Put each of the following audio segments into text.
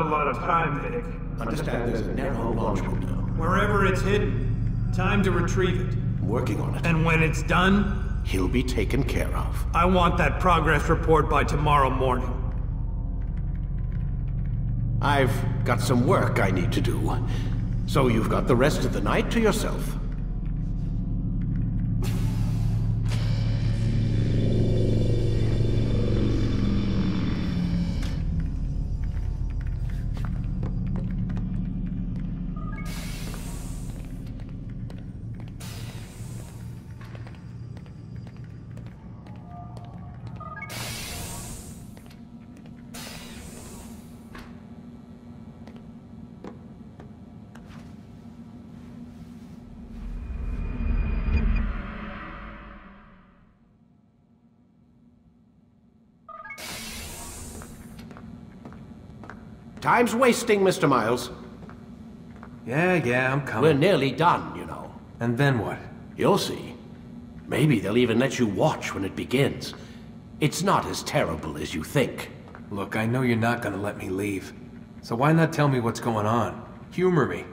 a lot of time, Vic. Understand there's a narrow launch window. Wherever it's hidden, time to retrieve it. I'm working on it. And when it's done, He'll be taken care of. I want that progress report by tomorrow morning. I've got some work I need to do, so you've got the rest of the night to yourself. Time's wasting, Mr. Miles. Yeah, I'm coming. We're nearly done, you know. And then what? You'll see. Maybe they'll even let you watch when it begins. It's not as terrible as you think. Look, I know you're not gonna let me leave. So why not tell me what's going on? Humor me.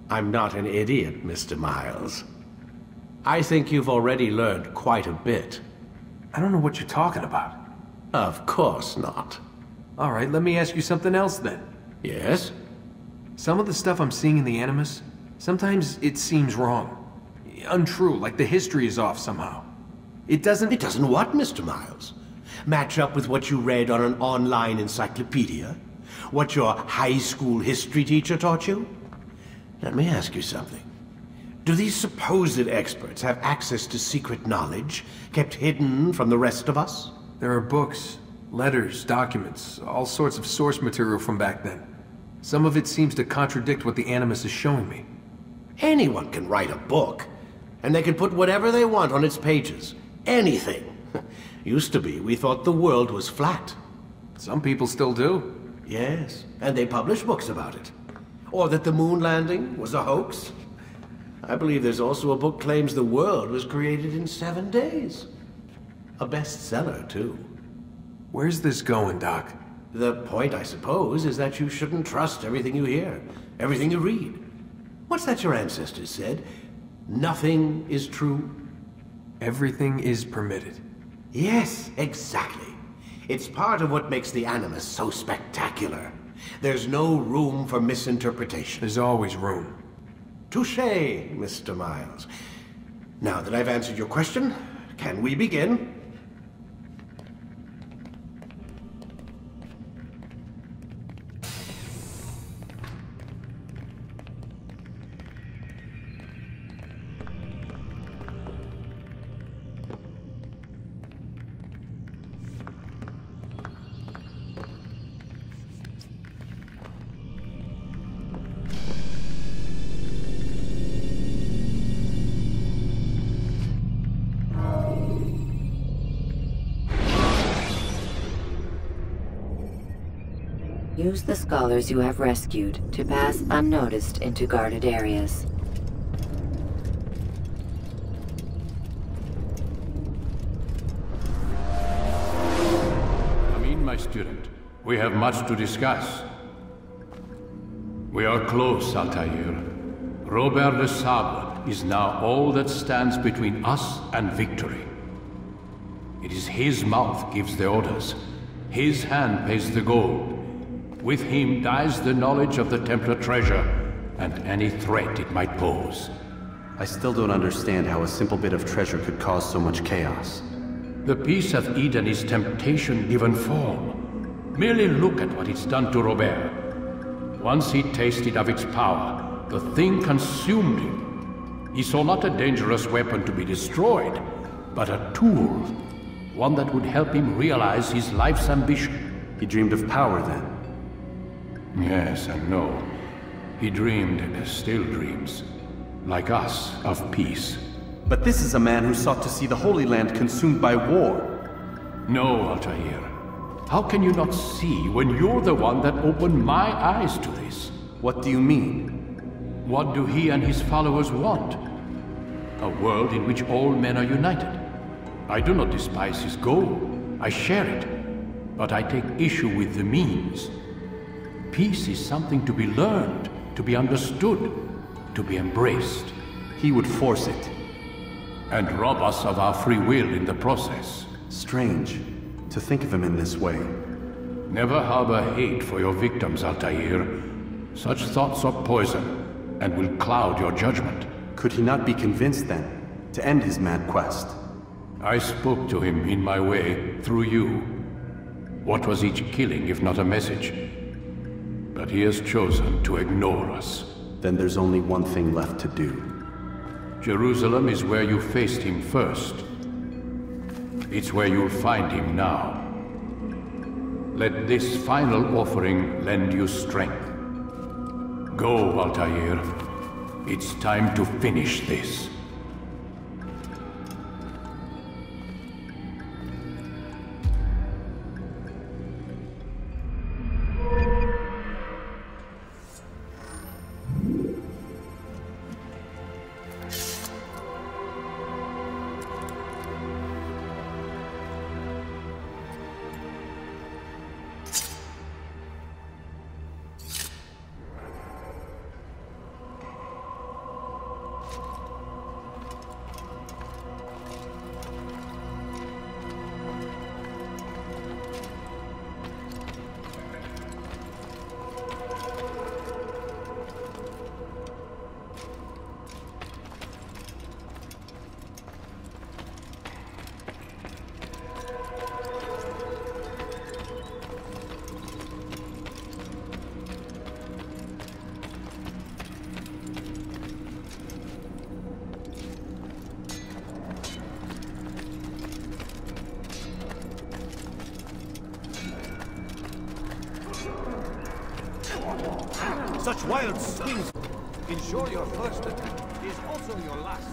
I'm not an idiot, Mr. Miles. I think you've already learned quite a bit. I don't know what you're talking about. Of course not. All right, let me ask you something else then. Yes? Some of the stuff I'm seeing in the Animus, sometimes it seems wrong. Untrue, like the history is off somehow. It doesn't what, Mr. Miles? Match up with what you read on an online encyclopedia? What your high school history teacher taught you? Let me ask you something. Do these supposed experts have access to secret knowledge kept hidden from the rest of us? There are books, letters, documents, all sorts of source material from back then. Some of it seems to contradict what the Animus is showing me. Anyone can write a book, and they can put whatever they want on its pages. Anything. Used to be, we thought the world was flat. Some people still do. Yes, and they publish books about it. Or that the moon landing was a hoax. I believe there's also a book claims the world was created in 7 days. A bestseller, too. Where's this going, Doc? The point, I suppose, is that you shouldn't trust everything you hear, everything you read. What's that your ancestors said? Nothing is true. Everything is permitted. Yes, exactly. It's part of what makes the Animus so spectacular. There's no room for misinterpretation. There's always room. Touché, Mr. Miles. Now that I've answered your question, can we begin? Use the scholars you have rescued to pass unnoticed into guarded areas. Come in, my student. We have much to discuss. We are close, Altair. Robert le Sabre is now all that stands between us and victory. It is his mouth gives the orders. His hand pays the gold. With him dies the knowledge of the Templar treasure, and any threat it might pose. I still don't understand how a simple bit of treasure could cause so much chaos. The peace of Eden is temptation given form. Merely look at what it's done to Robert. Once he tasted of its power, the thing consumed him. He saw not a dangerous weapon to be destroyed, but a tool. One that would help him realize his life's ambition. He dreamed of power then. Yes and no. He dreamed, still dreams, like us, of peace. But this is a man who sought to see the Holy Land consumed by war. No, Altair. How can you not see when you're the one that opened my eyes to this? What do you mean? What do he and his followers want? A world in which all men are united. I do not despise his goal. I share it. But I take issue with the means. Peace is something to be learned, to be understood, to be embraced. He would force it. And rob us of our free will in the process. Strange to think of him in this way. Never harbor hate for your victims, Altair. Such thoughts are poison, and will cloud your judgment. Could he not be convinced then, to end his mad quest? I spoke to him in my way, through you. What was each killing if not a message? But he has chosen to ignore us. Then there's only one thing left to do. Jerusalem is where you faced him first. It's where you'll find him now. Let this final offering lend you strength. Go, Altair. It's time to finish this. Such wild swings ensure your first attack is also your last.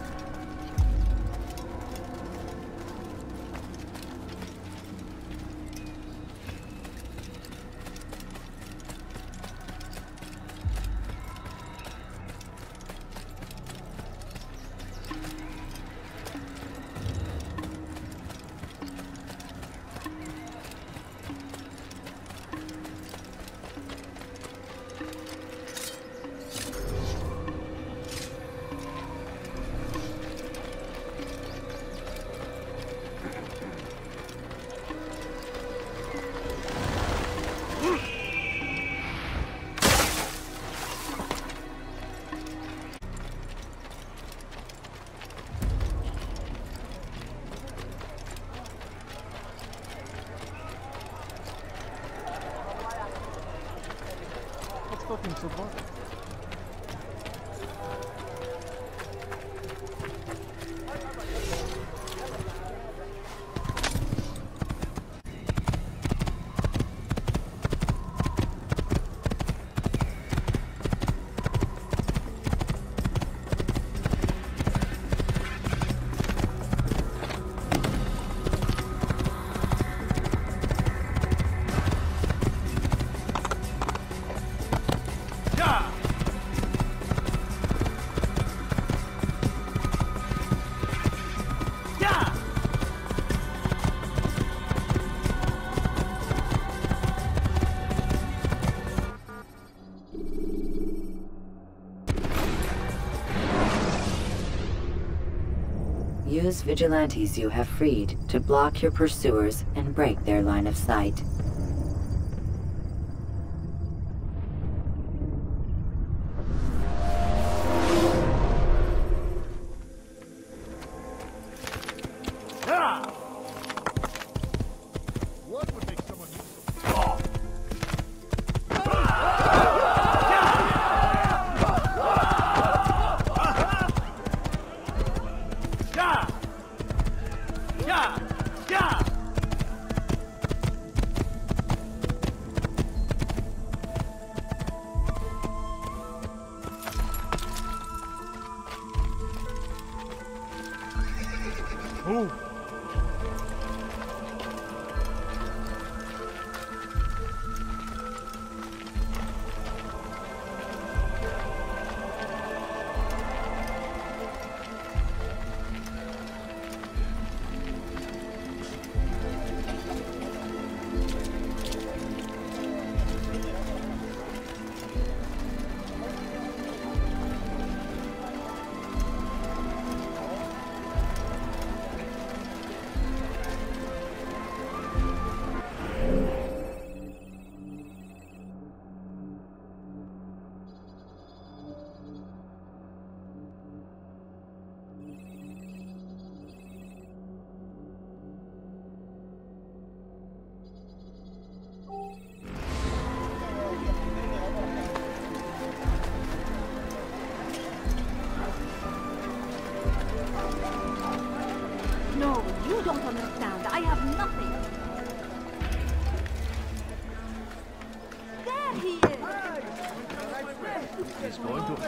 Use vigilantes you have freed to block your pursuers and break their line of sight.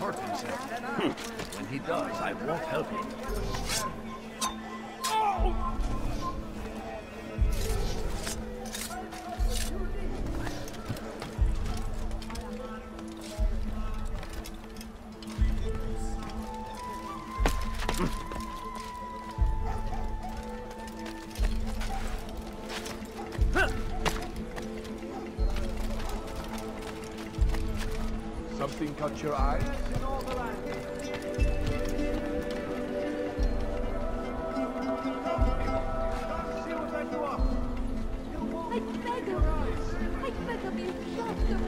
hurt himself. When he does, I won't help him. Something caught your eye? I beg of you, stop them.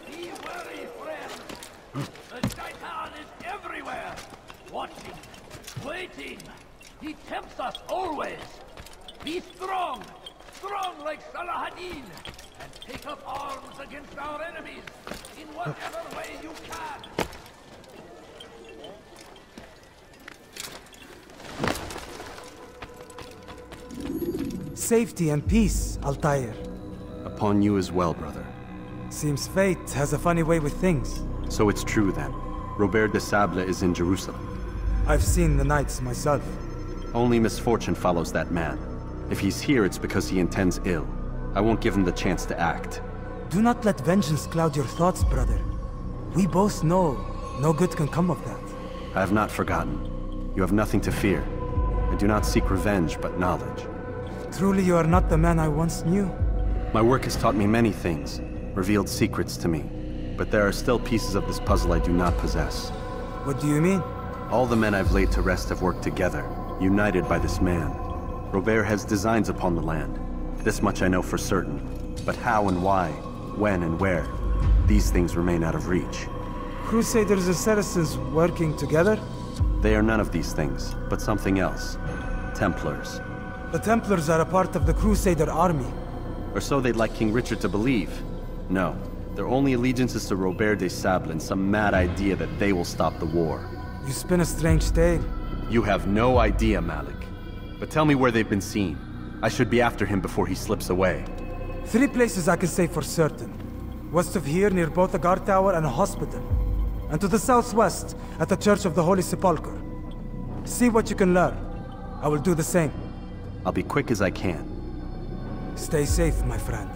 Be wary, friend. The Titan is everywhere. Watching, waiting. He tempts us always. Be strong. Strong like Salahadin. And take up arms against our enemies. In whatever way you can. Safety and peace, Altair. Upon you as well, brother. Seems fate has a funny way with things. So it's true then. Robert de Sable is in Jerusalem. I've seen the knights myself. Only misfortune follows that man. If he's here, it's because he intends ill. I won't give him the chance to act. Do not let vengeance cloud your thoughts, brother. We both know no good can come of that. I have not forgotten. You have nothing to fear. I do not seek revenge, but knowledge. Truly you are not the man I once knew. My work has taught me many things, revealed secrets to me. But there are still pieces of this puzzle I do not possess. What do you mean? All the men I've laid to rest have worked together, united by this man. Robert has designs upon the land. This much I know for certain. But how and why, when and where, these things remain out of reach. Crusaders and Saracens working together? They are none of these things, but something else. Templars. The Templars are a part of the Crusader army. Or so they'd like King Richard to believe. No, their only allegiance is to Robert de Sable and some mad idea that they will stop the war. You spin a strange tale. You have no idea, Malik. But tell me where they've been seen. I should be after him before he slips away. 3 places I can say for certain. West of here, near both a guard tower and a hospital. And to the southwest, at the Church of the Holy Sepulchre. See what you can learn. I will do the same. I'll be quick as I can. Stay safe, my friend.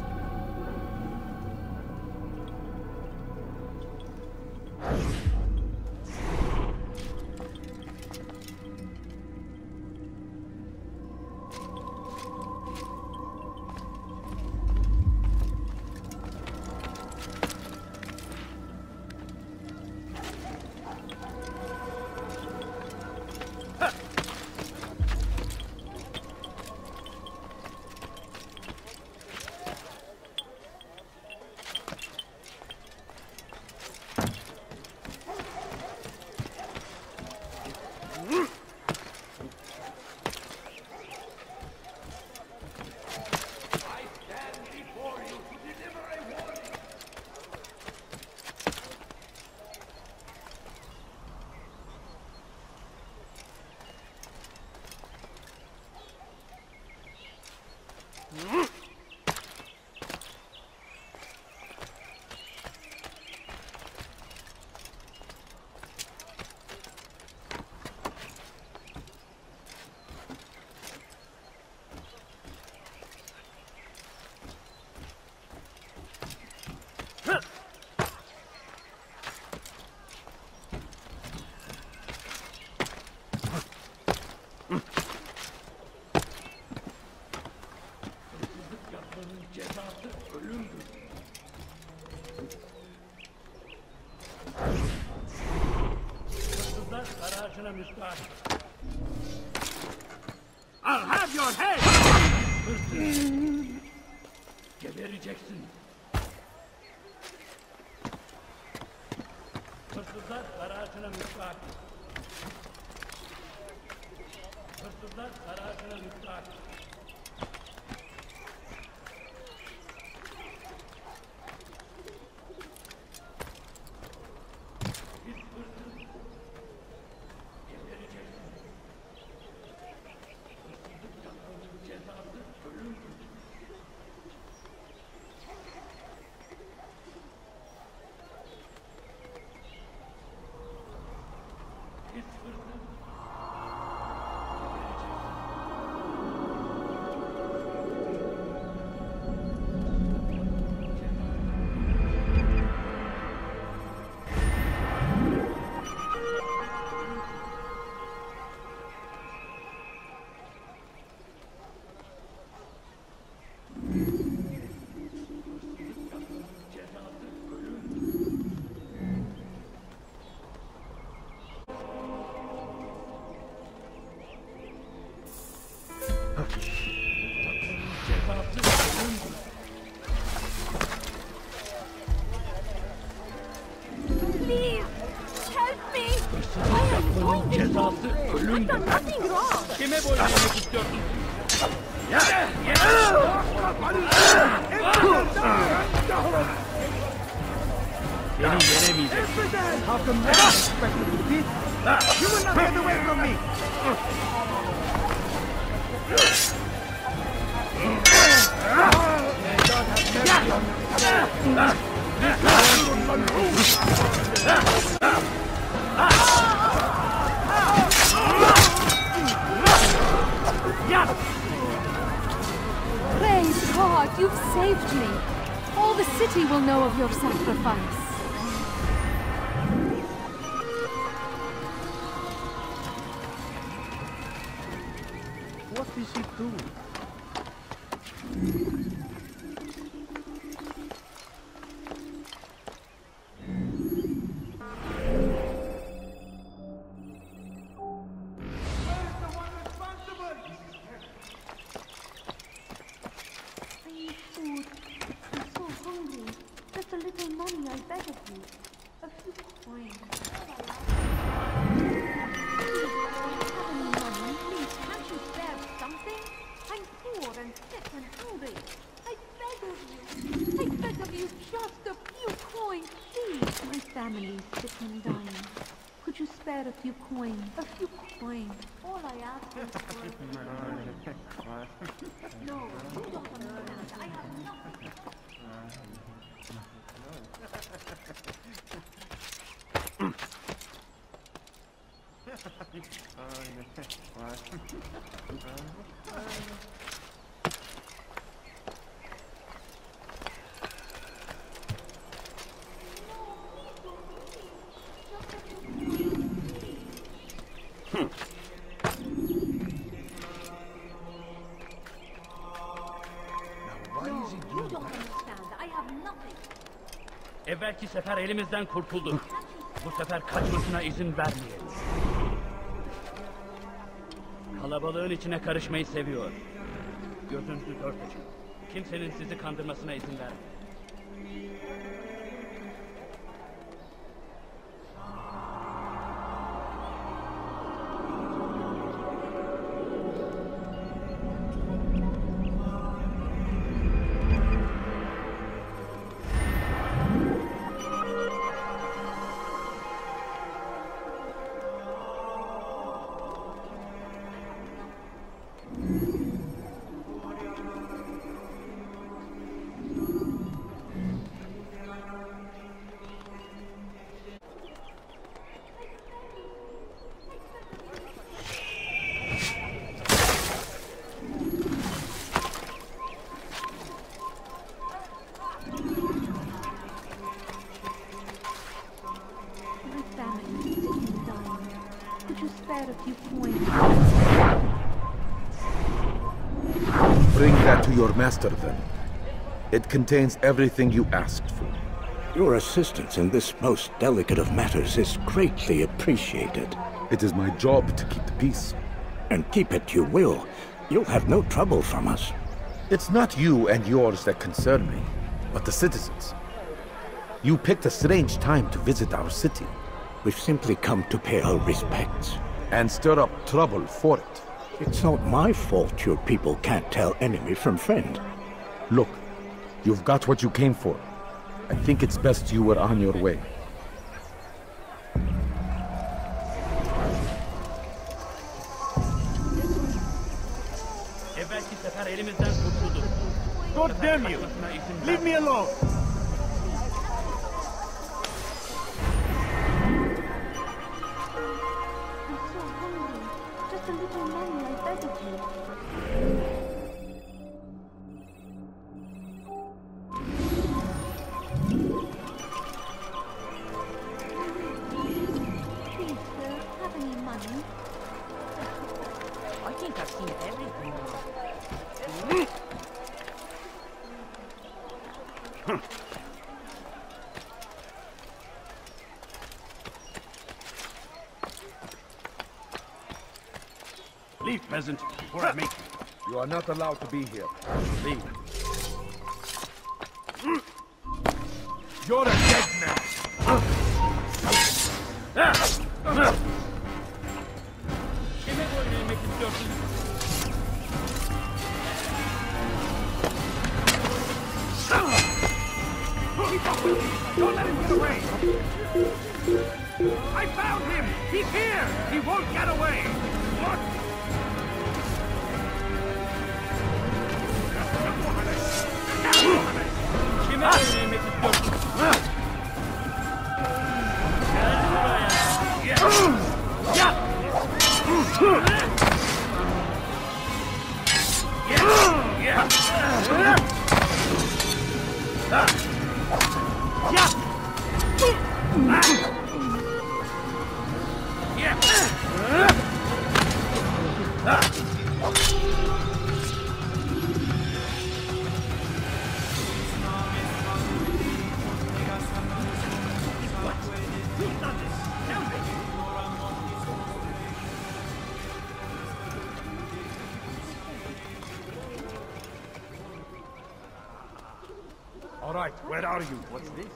I'll have your head! Gebereceksin. Hırsızlar garajına müstahak. Hırsızlar garajına müstahak. Please, help me! I am going to Cezası ölüm. I've done nothing wrong! Kime boyun eğmek istiyorsun? Beni yenemeyeceksin. How come you expect me to beat? You will not get away from me! Praise God, you've saved me. All the city will know of your sacrifice. What is he doing? I need food. I'm so hungry. Just a little money, I beg of you. A few coins. Please, I don't have any money. Please, can't you spare something? I'm poor and sick and hungry. I beg of you. I beg of you, just a few coins, please. My family's sick and dying. Could you spare a few coins? A few coins. All I ask is for... No, you don't understand. I have nothing. You don't understand. I have nothing. Evvelki sefer elimizden kurtuldu. Bu sefer kaçmasına izin vermeyelim. Kalabalığın içine karışmayı seviyor. Gözünüzü dört açın. Kimsenin sizi kandırmasına izin vermeyin. Bring that to your master, then. It contains everything you asked for. Your assistance in this most delicate of matters is greatly appreciated. It is my job to keep the peace. And keep it you will. You'll have no trouble from us. It's not you and yours that concern me, but the citizens. You picked a strange time to visit our city. We've simply come to pay our respects. And stir up trouble for it. It's not my fault your people can't tell enemy from friend. Look, you've got what you came for. I think it's best you were on your way. God damn you! Leave me alone! I'm so hungry. Just a little money, I beg of you. Please, sir, have any money? I think I've seen everything now. Leave, peasant, before I make you. You are not allowed to be here. Leave. You're a dead man! Don't let him get away! I found him! He's here! He won't get away! Look! All right, where are you? What's this?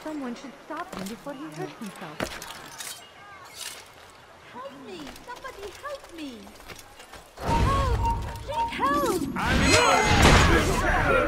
Someone should stop him before he hurts himself. Help me! Somebody help me! Help! Please help!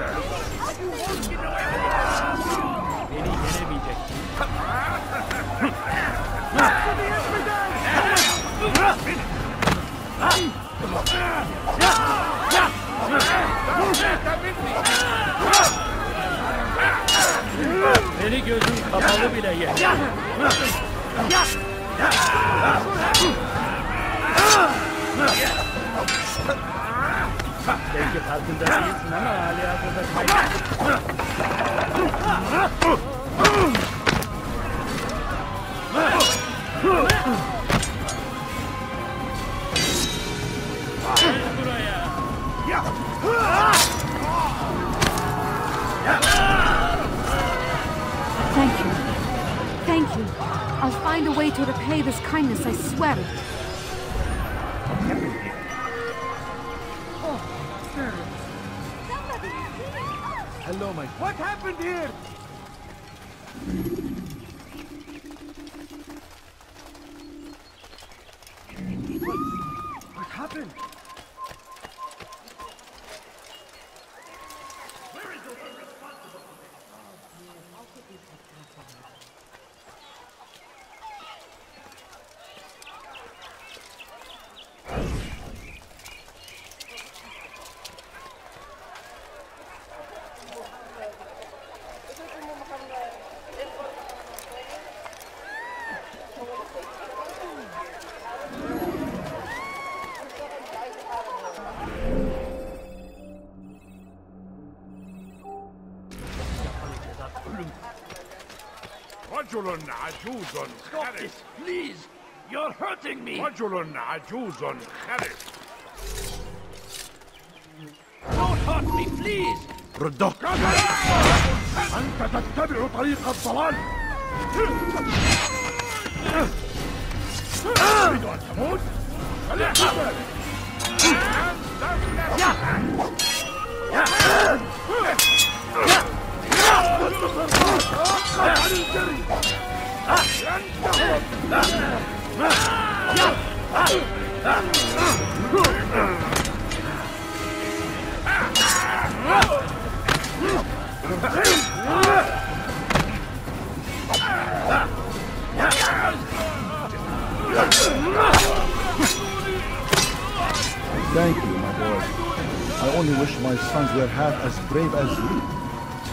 Beni gözün kapalı bile ye. Belki farkında değilsin ama hali hazırda Gel buraya. to repay this kindness, I swear it. Oh, hello, my... What happened here? What happened? Where is the one responsible? I'll put these headphones on. رجل عجوز Stop خرس. this, please! You're hurting me! رجل عجوز خرس. Don't hurt me, please! ردك. أنت تتبع طريق الضلال. تريد أن تموت؟ فليحصل. Thank you, my boy. I only wish my sons were half as brave as you.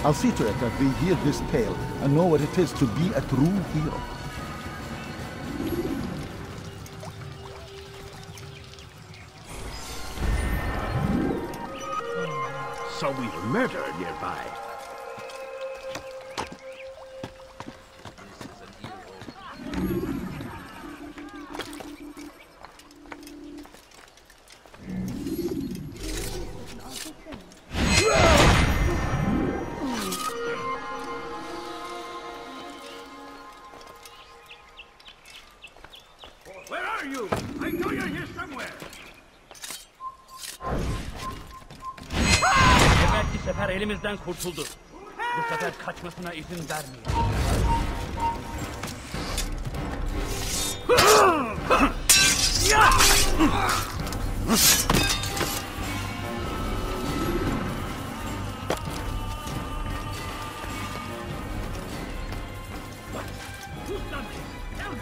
I'll see to it that they hear this tale and know what it is to be a true hero. So we've murder nearby. Where are you? I know you're here somewhere! Belki sefer elimizden kurtuldu. Bu sefer kaçmasına izin vermeyin. Who's done this? Tell me!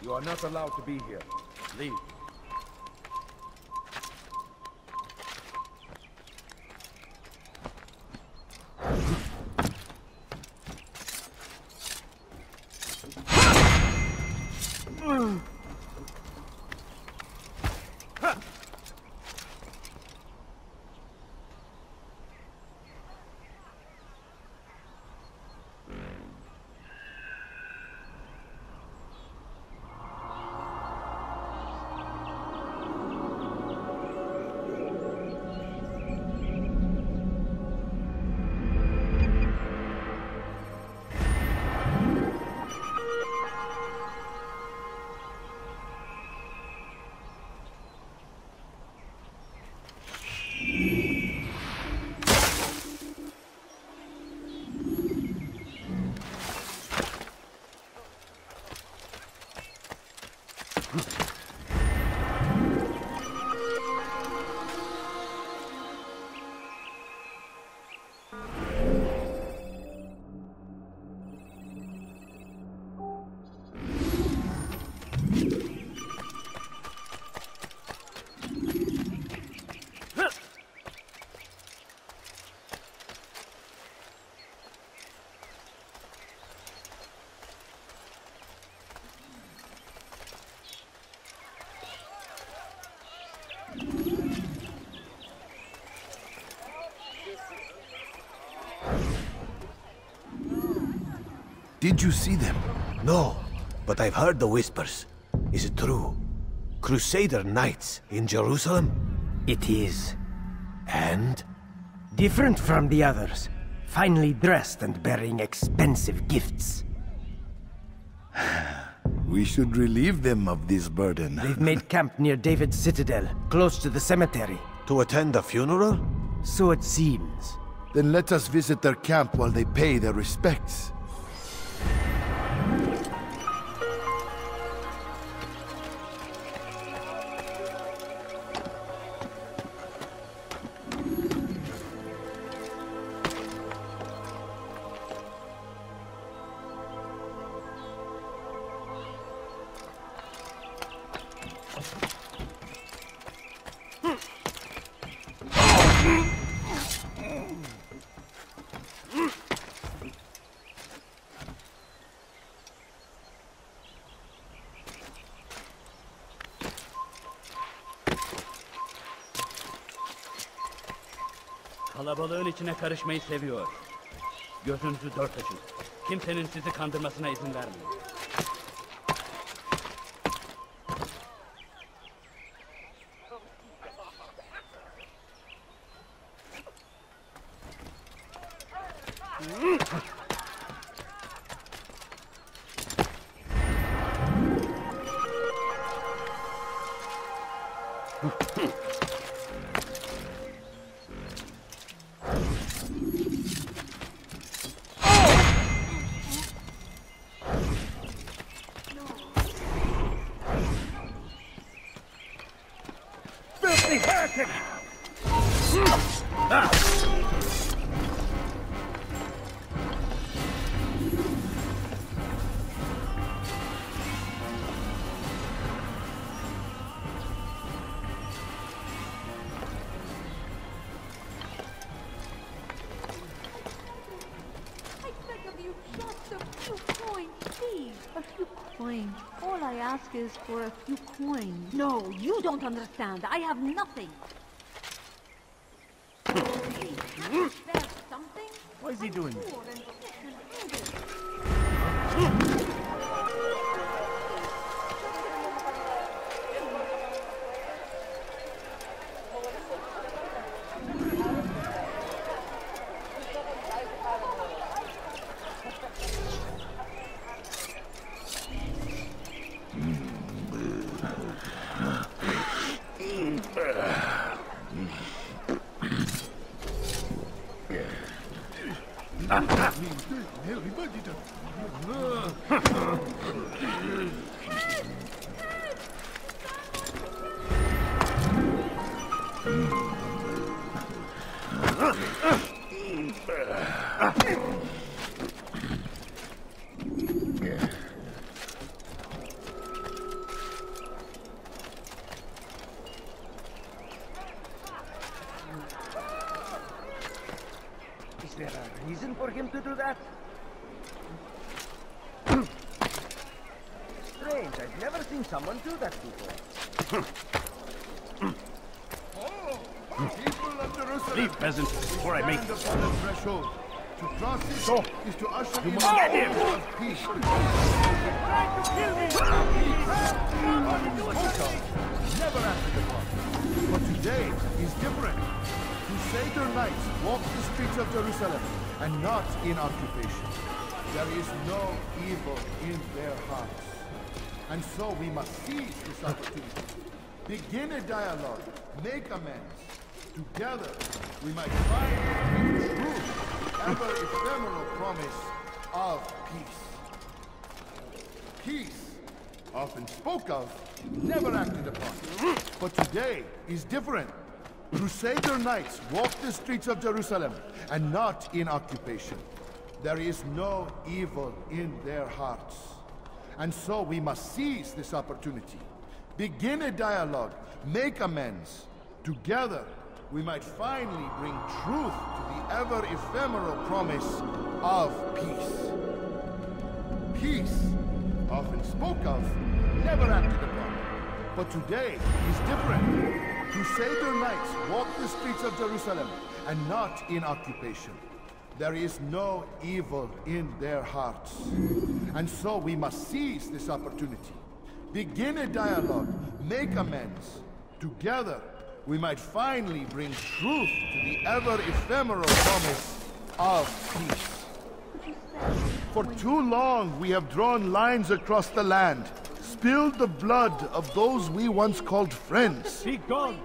You are not allowed to be here. Leave. Did you see them? No, but I've heard the whispers. Is it true? Crusader Knights in Jerusalem? It is. And? Different from the others. Finely dressed and bearing expensive gifts. We should relieve them of this burden. They've made camp near David's citadel, close to the cemetery. To attend the funeral? So it seems. Then let us visit their camp while they pay their respects. Kalabalığın içine karışmayı seviyor. Gözünüzü dört açın. Kimsenin sizi kandırmasına izin vermeyin. All I ask is for a few coins. No, you don't understand. I have nothing. There's something. What is he doing? Is there a reason for him to do that? Strange, I've never seen someone do that before. People of Jerusalem, Leave, peasant, before I make... Stand upon the threshold. To cross it So, is to usher you in must the get him. world of peace. Never after the cross. But today is different. Crusader knights walk the streets of Jerusalem and not in occupation. There is no evil in their hearts. And so we must seize this opportunity. Begin a dialogue, make amends. Together, we might find the truth, ever ephemeral promise of peace. Peace, often spoke of, never acted upon. But today is different. Crusader knights walk the streets of Jerusalem and not in occupation. There is no evil in their hearts. And so we must seize this opportunity. Begin a dialogue, make amends. Together, we might finally bring truth to the ever ephemeral promise of peace. Peace, often spoke of, never acted upon. But today is different. Crusader knights walk the streets of Jerusalem and not in occupation. There is no evil in their hearts. And so we must seize this opportunity. Begin a dialogue, make amends. Together, we might finally bring truth to the ever-ephemeral promise of peace. For too long, we have drawn lines across the land, spilled the blood of those we once called friends.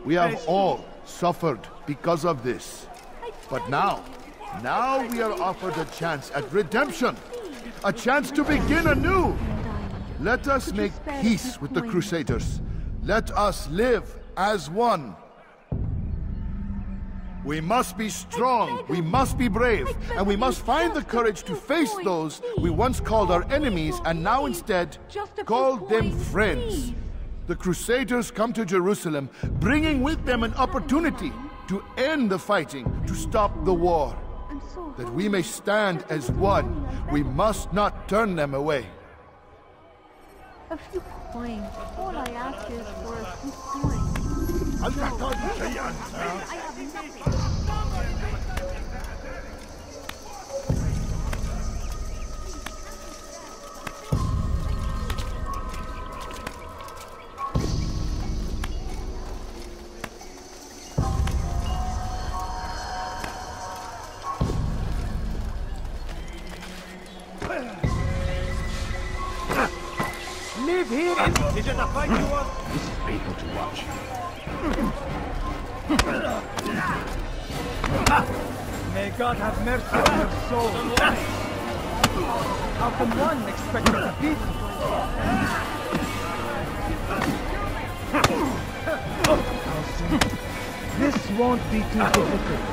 We have all suffered because of this. But now we are offered a chance at redemption, a chance to begin anew. Let us make peace with the Crusaders. Let us live as one. We must be strong, we must be brave, and we must find the courage to face those we once called our enemies and now instead call them friends. The Crusaders come to Jerusalem, bringing with them an opportunity to end the fighting, to stop the war. That we may stand as one, we must not turn them away. A few coins. All I ask is for a few coins. I have nothing. Live here! Is it a fight you want? This is painful to watch. May God have mercy on your soul. How can one expect to beat this won't be too difficult.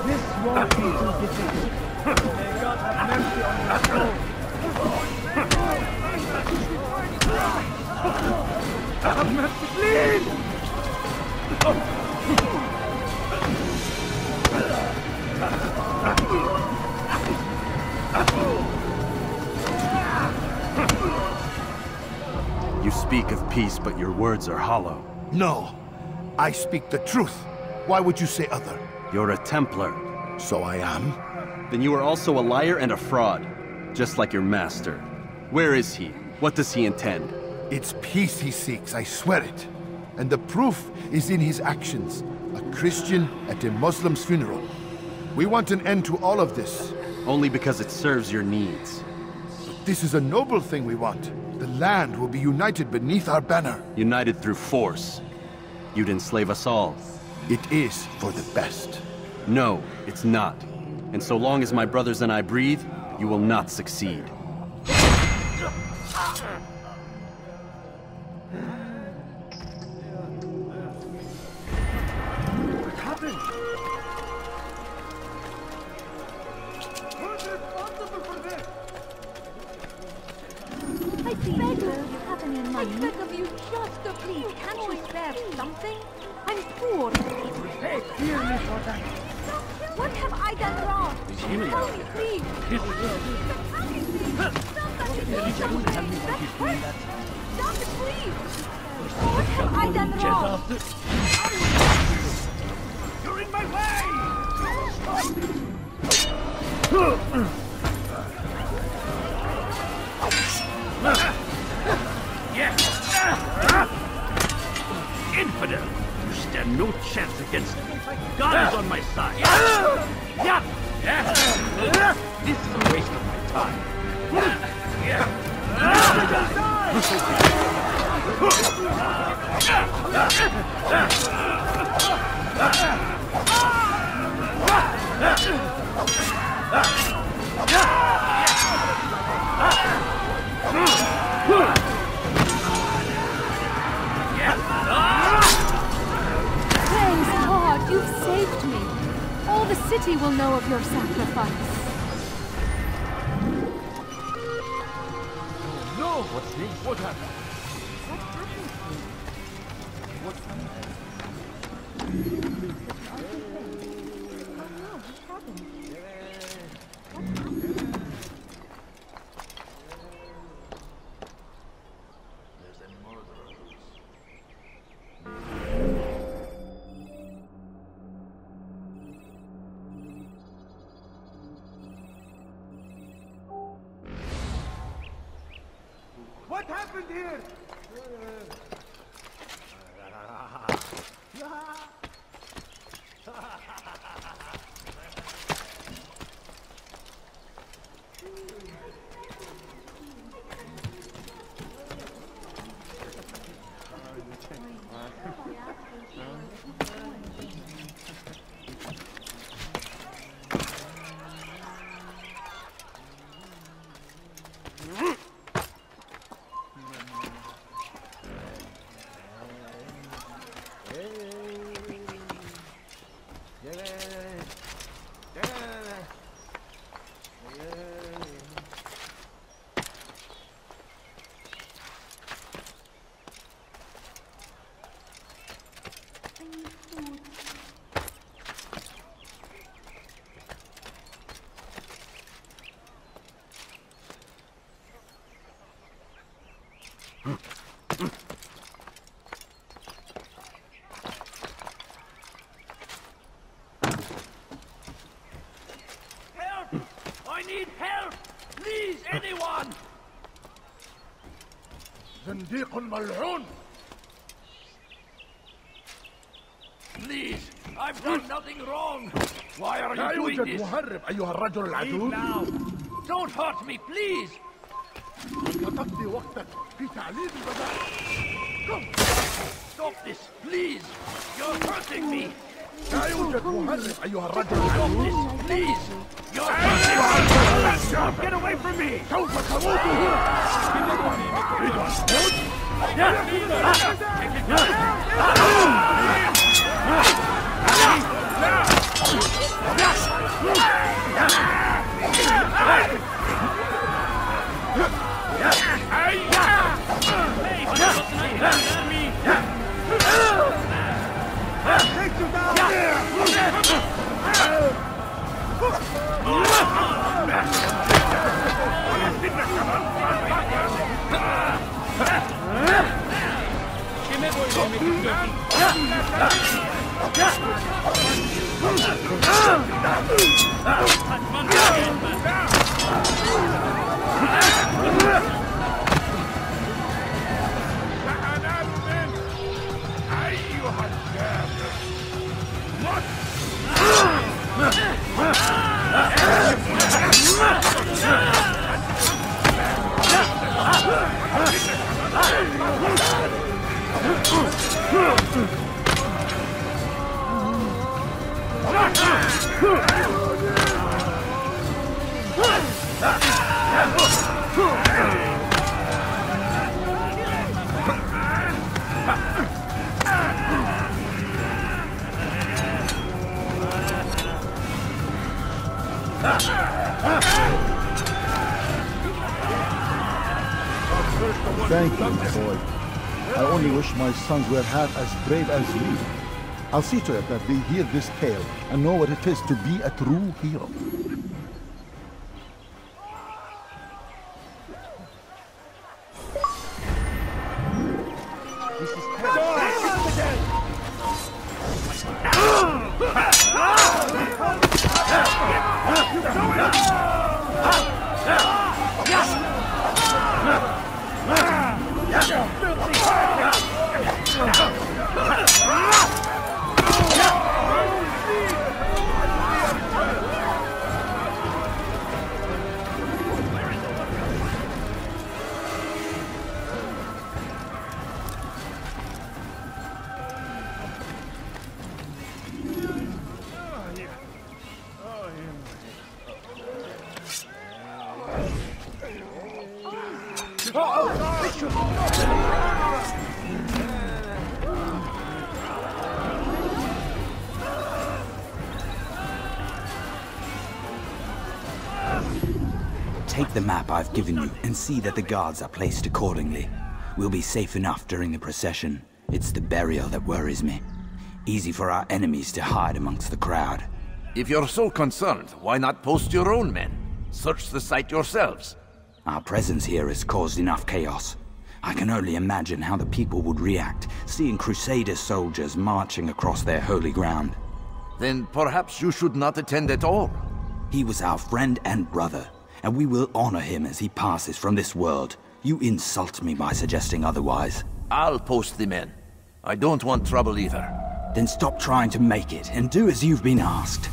This won't be too difficult. May God have mercy on your soul. Have mercy, please! You speak of peace, but your words are hollow. No, I speak the truth. Why would you say other? You're a Templar. So I am? Then you are also a liar and a fraud, just like your master. Where is he? What does he intend? It's peace he seeks, I swear it. And the proof is in his actions. A Christian at a Muslim's funeral. We want an end to all of this. Only because it serves your needs. But this is a noble thing we want. The land will be united beneath our banner. United through force. You'd enslave us all. It is for the best. No, it's not. And so long as my brothers and I breathe, you will not succeed. What happened? Who's responsible for this? I beg of you, have any money? I beg of you, just a please. Can't you spare something? I'm poor. Hey, fear me for that. What have I done wrong? Tell me, please. Stop it, please. What have I done wrong? You're in my way! Infidel! You stand no chance against me. God is on my side. This is a waste of my time. Thanks, God, you've saved me. All the city will know of your sacrifice. No! What's this? What happened? What happened to you? What happened? Oh no, what happened? What happened? There's a murderer. happened here? I need help! Please, anyone! زنديق ملعون! Please, I've done nothing wrong! Why are لا you doing يوجد this? مهرب أيها الرجل العجوز! now! Don't hurt me, please! ستقضي وقتك في تعليم البدائل. Stop this, please! You're hurting me! لا يوجد مهرب أيها الرجل Stop العجوز! this, please! You're hurting me! Get away from me! سوف تموت هنا! تريد Thank you, my boy. I only wish my sons were half as brave as you. I'll see to it that they hear this tale and know what it is to be a true hero. Take the map I've given you and see that the guards are placed accordingly. We'll be safe enough during the procession. It's the burial that worries me. Easy for our enemies to hide amongst the crowd. If you're so concerned, why not post your own men? Search the site yourselves. Our presence here has caused enough chaos. I can only imagine how the people would react, seeing Crusader soldiers marching across their holy ground. Then perhaps you should not attend at all. He was our friend and brother, and we will honor him as he passes from this world. You insult me by suggesting otherwise. I'll post the men. I don't want trouble either. Then stop trying to make it, and do as you've been asked.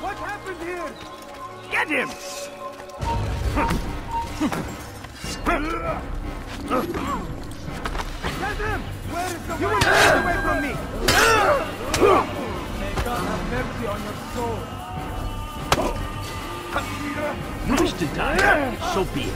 What happened here? Get him! Get him! Where is the way? You will not get away from me! May God have mercy on your soul. You wish to die? So be it.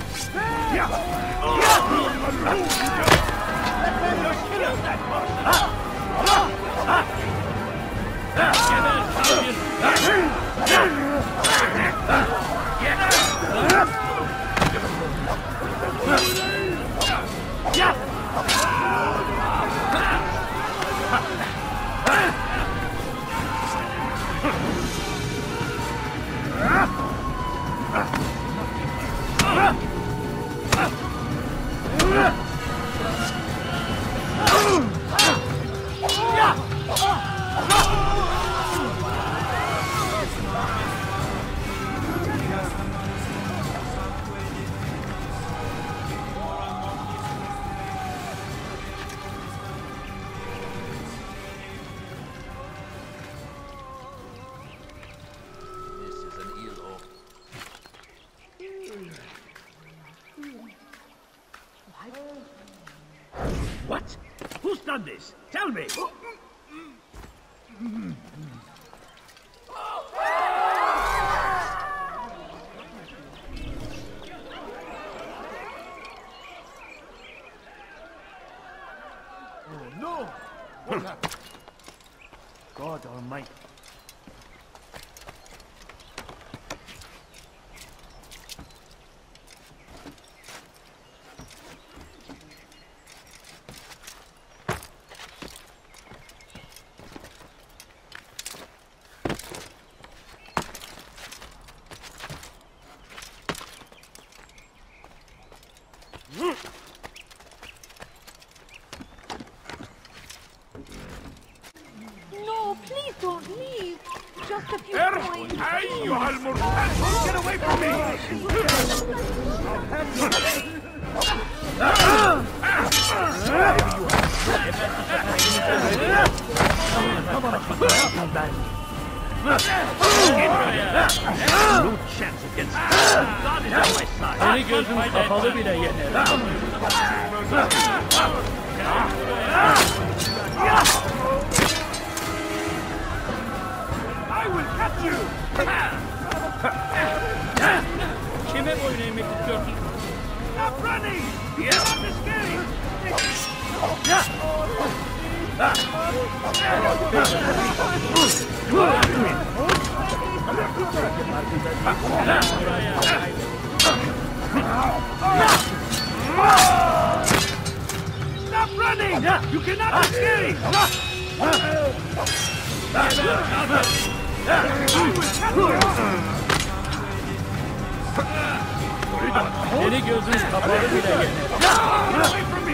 What? Who's done this? Tell me! Oh no! What happened? God Almighty. No, please don't leave. Just a few points. Get away from me! No chance against God is on my side. Any gözüm kapalı bile yeter. I will catch you! Kime boyun eğmek istiyorsun? Stop running! You're not escaping! Stop running! You cannot escape! Seni gözünüz kapalı bile yeter. Get away from me!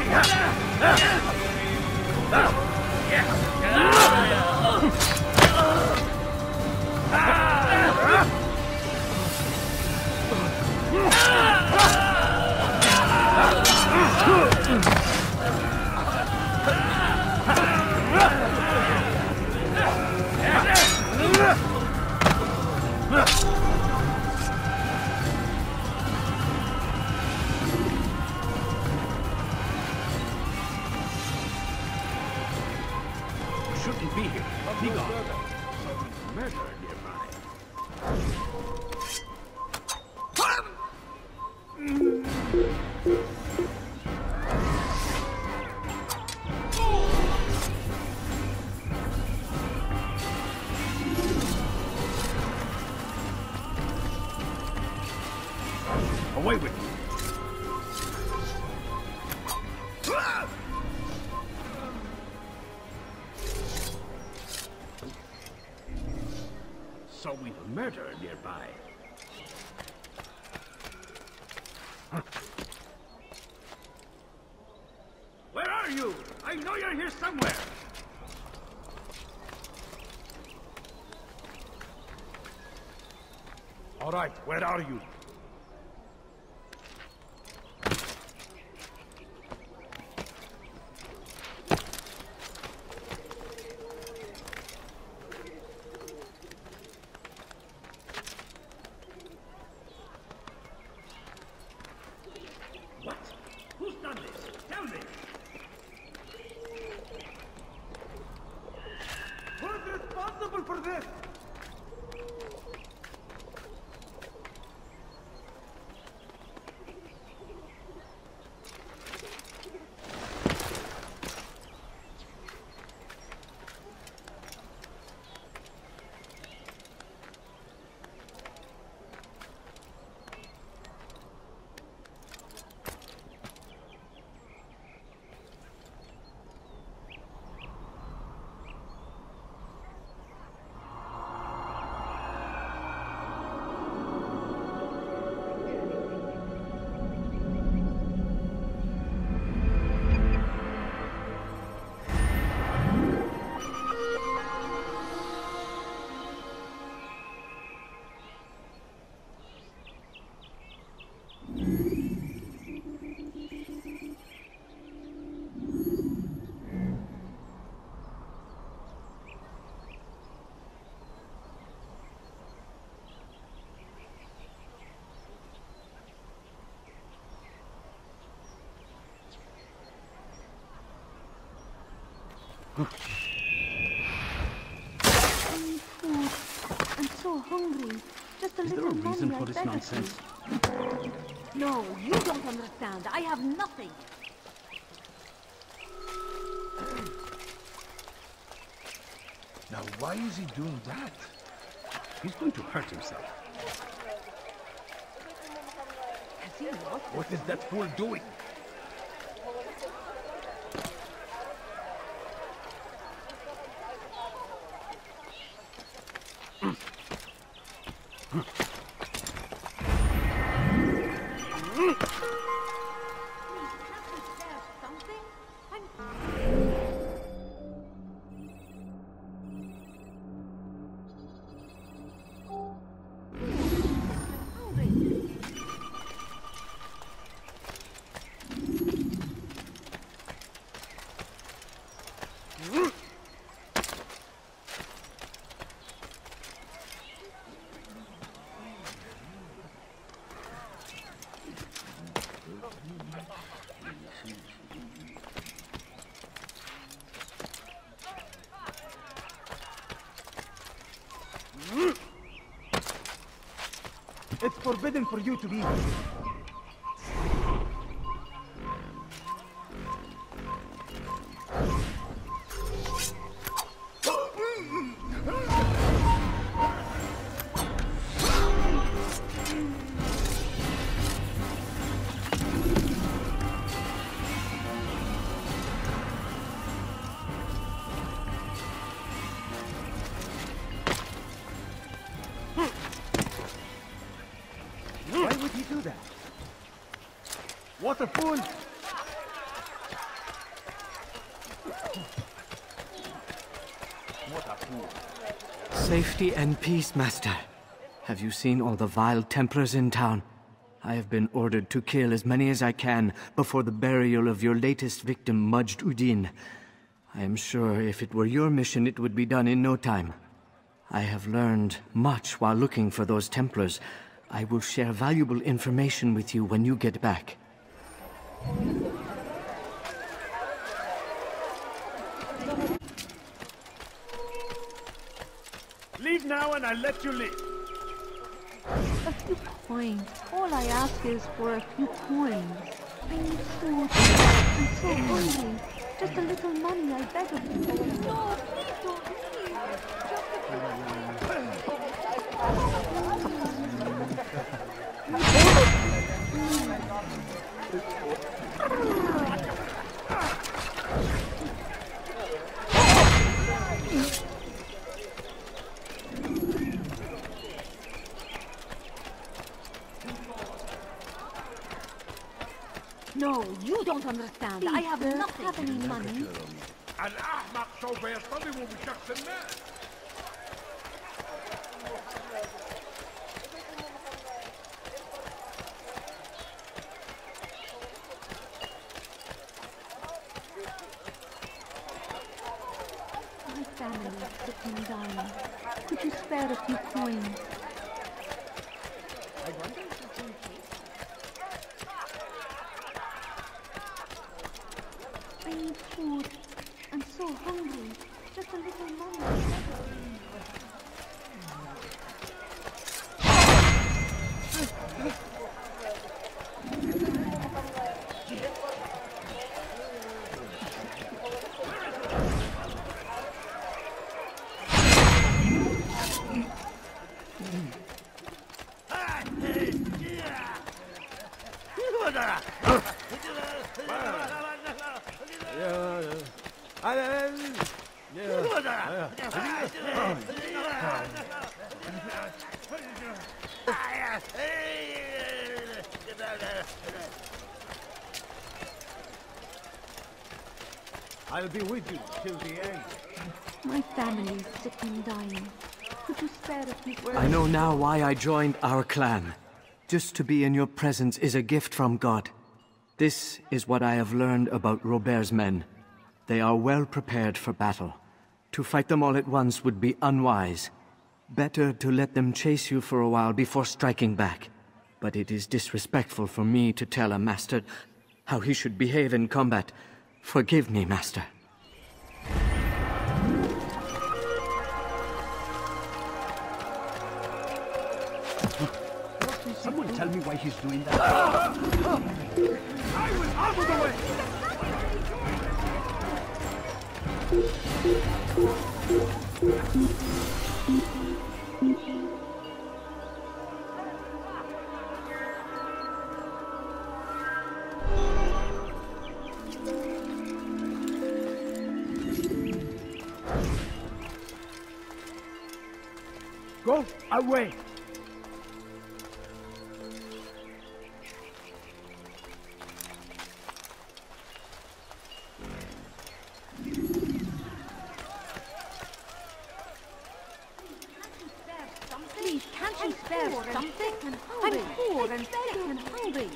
Shouldn't be here. Be gone. Murder nearby. Away with you. with murder nearby. Where are you? I know you're here somewhere! All right, where are you? What? Who's done this? Tell me! Who's responsible for this? I need food. I'm so hungry. Just a Is there little a reason money, for I this beg of nonsense? you. No, you don't understand. I have nothing. Now, why is he doing that? He's going to hurt himself. Has he lost? What is that fool doing? It's forbidden for you to be here. Why would he do that? What a fool! What a fool. Safety and peace, Master. Have you seen all the vile Templars in town? I have been ordered to kill as many as I can before the burial of your latest victim, Majd Udin. I am sure if it were your mission, it would be done in no time. I have learned much while looking for those Templars. I will share valuable information with you when you get back. Leave now and I'll let you leave. A few coins. All I ask is for a few coins. I need food. I'm so hungry. Just a little money, I beg of you. No, please don't leave. don't understand. I have nothing. Have any money? الأحمق سوف يصطدم بشخص ما. My family is sick and dying. Could you spare a few coins? I wonder if it's in case. I need food. I'm so hungry. Just a little money. I'll be with you till the end. My family is sick and dying. Could you spare a few coins? I know now why I joined our clan. Just to be in your presence is a gift from God. This is what I have learned about Robert's men. They are well prepared for battle. To fight them all at once would be unwise. Better to let them chase you for a while before striking back. But it is disrespectful for me to tell a master how he should behave in combat. Forgive me, master. Someone tell me why he's doing that. I was out of the way. Go away. Please, can't you spare something? I'm poor and sick and hungry.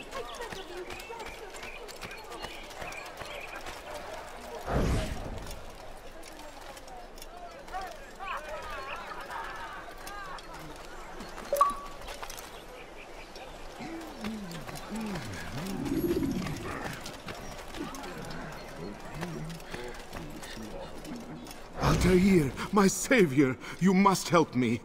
Altair, my savior, you must help me.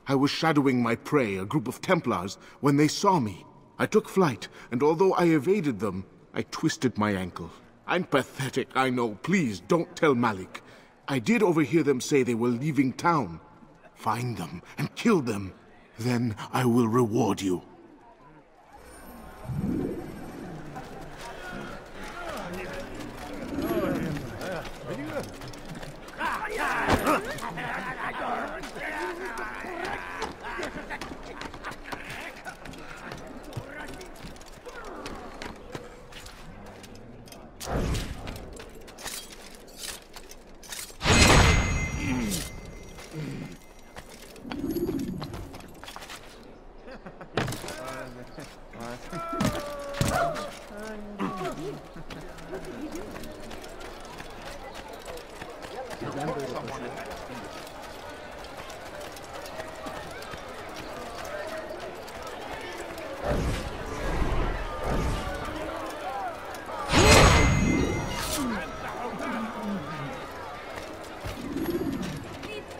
I was shadowing my prey, a group of Templars, when they saw me. I took flight, and although I evaded them, I twisted my ankle. I'm pathetic, I know. Please, don't tell Malik. I did overhear them say they were leaving town. Find them and kill them. Then I will reward you.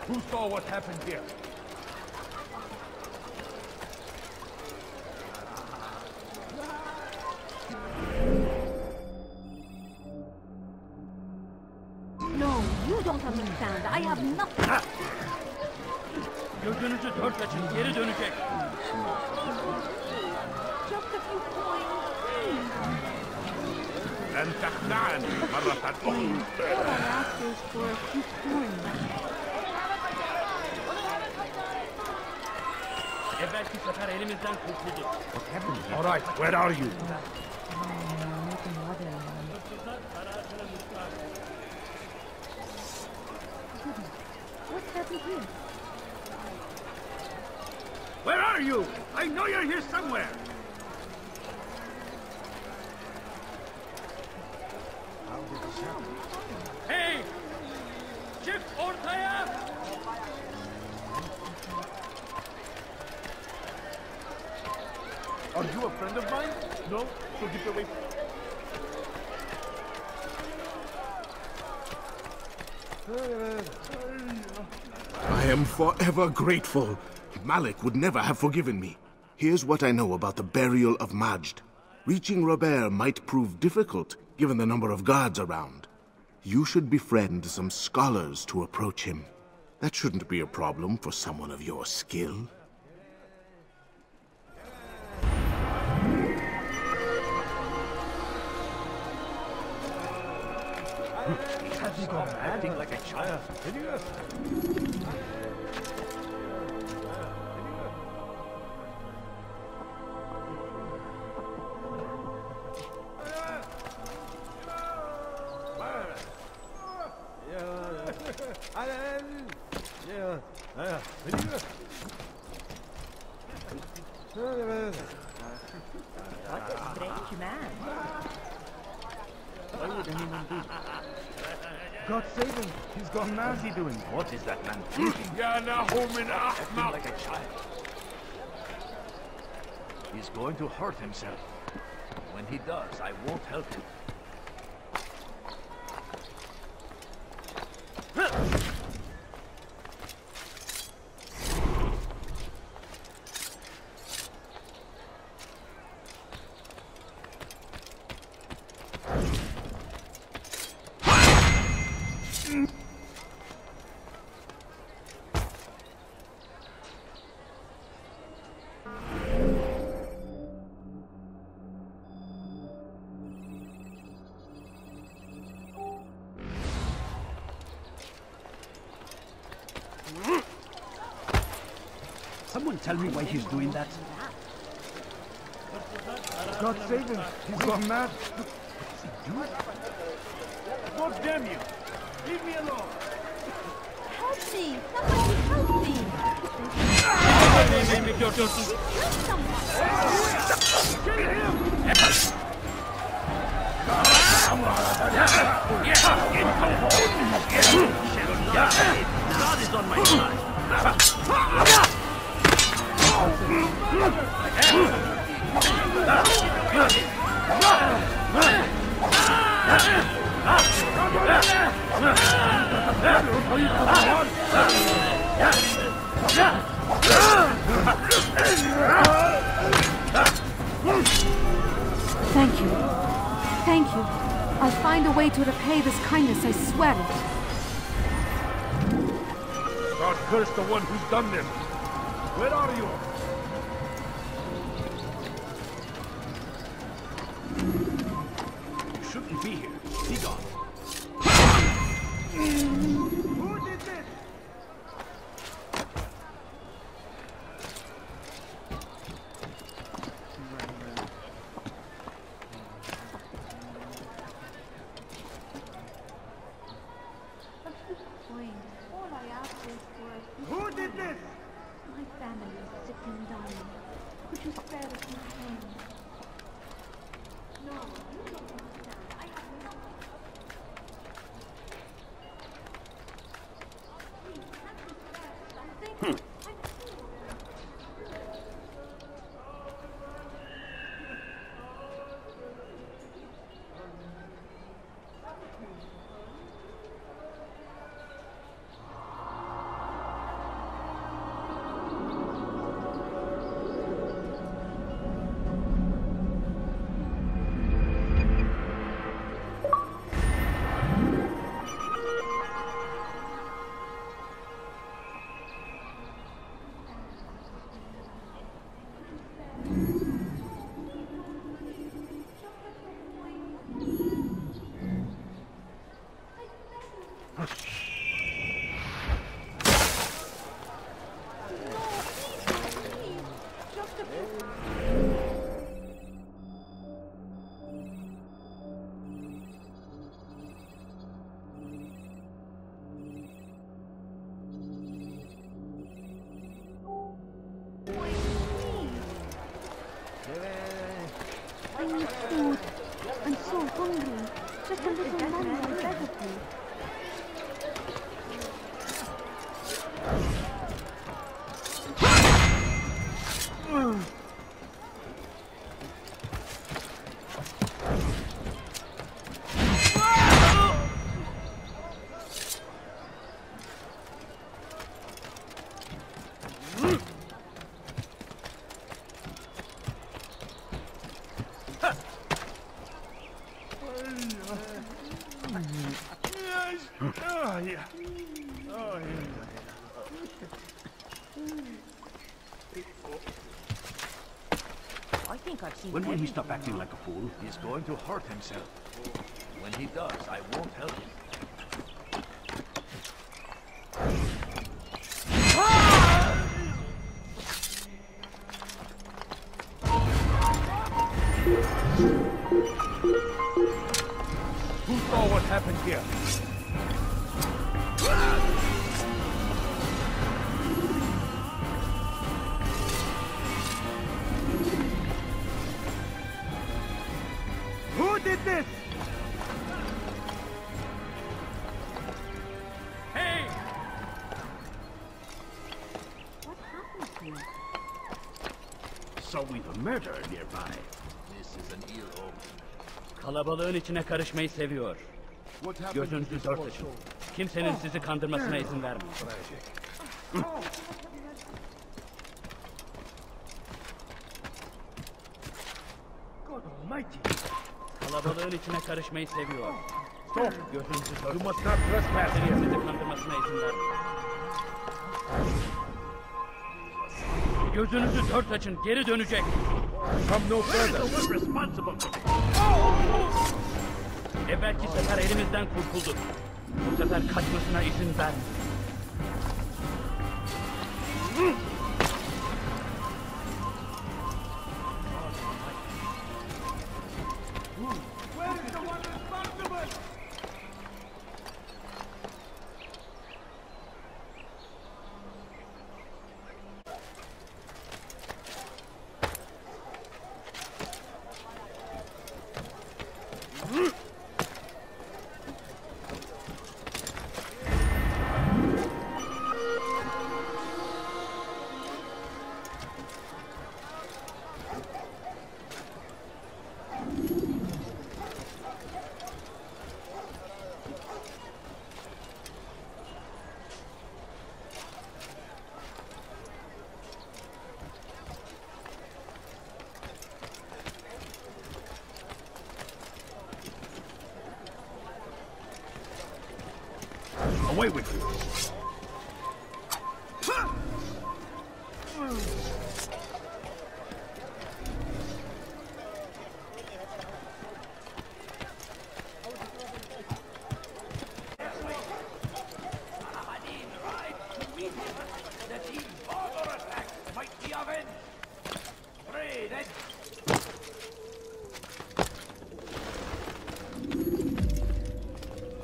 Who saw what happened here? No, you don't understand. I have nothing. Gözünüzü dört açın, geri dönecek. Just a few coins, please. لن تخدعني مرة أخرى. All I ask is for a few coins. Evvelki sefer elimizden kurtulduk. All right, where are you? that be here? Where are you? I know you're here somewhere. How did this happen? Hey! Chief ortaya! Are you a friend of mine? No? So get away. I am forever grateful. Malik would never have forgiven me. Here's what I know about the burial of Majd. Reaching Robert might prove difficult, given the number of guards around. You should befriend some scholars to approach him. That shouldn't be a problem for someone of your skill. Stop acting like a child. What a strange man. Why would anyone do that? God save him. He's gone mad. What's he doing? What is that man thinking? Acting like a child. He's going to hurt himself. When he does, I won't help him. Someone tell me why he's doing that. God save him. He's gone mad. God damn you! Leave me alone! Help me! Somebody help me! Kill him! God is on my side. Thank you. Thank you. I'll find a way to repay this kindness, I swear it. God curse the one who's done this. Where are you? You shouldn't be here. Be gone. Who did this? All I ask is for Who did this? my family is sick and dying. Could you spare us my hand? No, you don't understand. I have nothing. Please, can't you spare something? I beg of you. I think I've seen When will he everything stop acting now. like a fool? He's going to hurt himself. When he does, I won't help him. Who saw what happened here? Who did this? Hey! What happened here? So we've a murderer nearby. This is an ill omen. Kalabalığın içine karışmayı seviyor. Gözünüzü dört açın. Kimsenin sizi kandırmasına izin vermeyin. God Almighty! Kalabalığın içine karışmayı seviyor. Stop! Gözünüzü dört You must not trespass Kimsenin here. sizi kandırmasına izin vermeyin. Gözünüzü dört açın. Geri dönecek. Come no further. No one responsible. Evvelki sefer elimizden kurtuldu. Bu sefer kaçmasına izin vermeyin. Where is the one responsible? Away with you! That his barber attack might be avenged. Pray that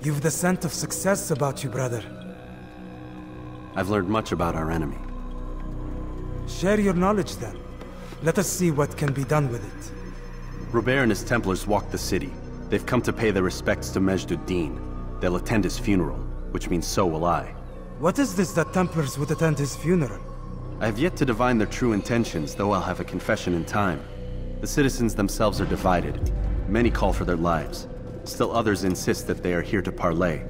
You've the scent of success about you, brother. I've learned much about our enemy. Share your knowledge then. Let us see what can be done with it. Robert and his Templars walked the city. They've come to pay their respects to Majd-ud-Din. They'll attend his funeral, which means so will I. What is this that Templars would attend his funeral? I have yet to divine their true intentions, though I'll have a confession in time. The citizens themselves are divided. Many call for their lives. Still others insist that they are here to parley,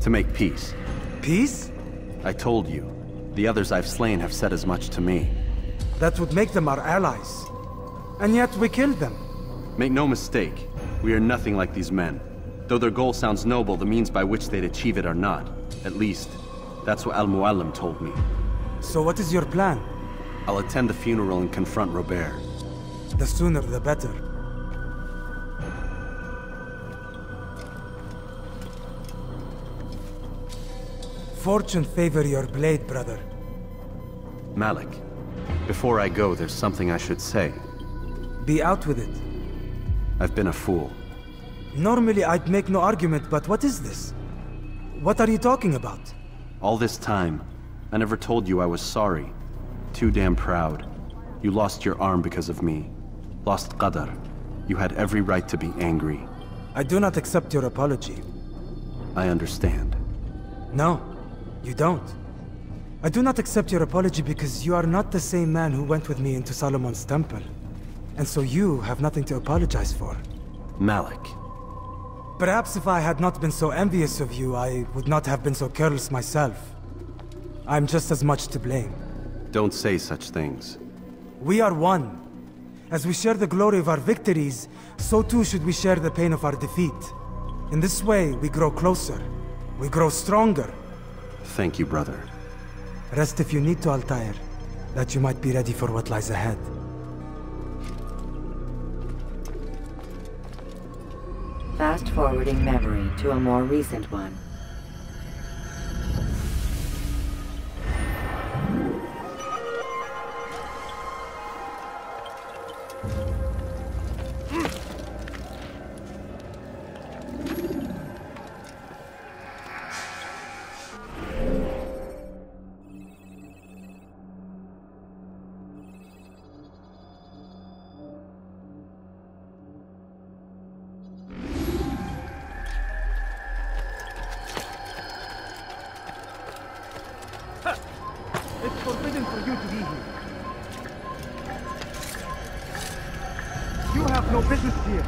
to make peace. Peace? I told you. The others I've slain have said as much to me. That would make them our allies. And yet we killed them. Make no mistake, we are nothing like these men. Though their goal sounds noble, the means by which they'd achieve it are not. At least, that's what Al-Muallim told me. So what is your plan? I'll attend the funeral and confront Robert. The sooner the better. Fortune favor your blade, brother. Malik, before I go, there's something I should say. Be out with it. I've been a fool. Normally I'd make no argument, but what is this? What are you talking about? All this time, I never told you I was sorry. Too damn proud. You lost your arm because of me. Lost Qadar. You had every right to be angry. I do not accept your apology. I understand. No, you don't. I do not accept your apology because you are not the same man who went with me into Solomon's temple. And so you have nothing to apologize for. Malik. Perhaps if I had not been so envious of you, I would not have been so careless myself. I'm just as much to blame. Don't say such things. We are one. As we share the glory of our victories, so too should we share the pain of our defeat. In this way, we grow closer. We grow stronger. Thank you, brother. Rest if you need to, Altair, that you might be ready for what lies ahead. Fast-forwarding memory to a more recent one. It's forbidden for you to be here. You have no business here.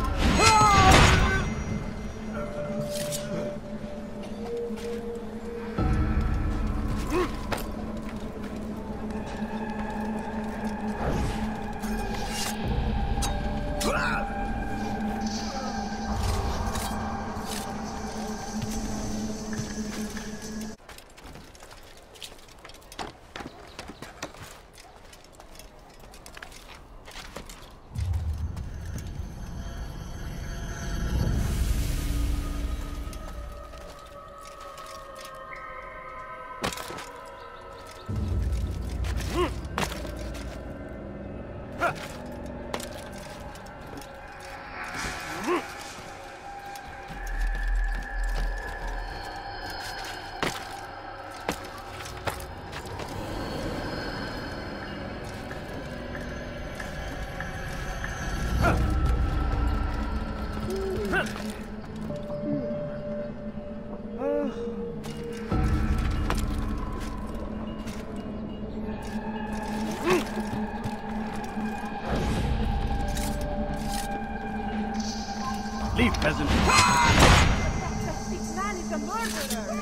Leave, peasant. This man is a murderer.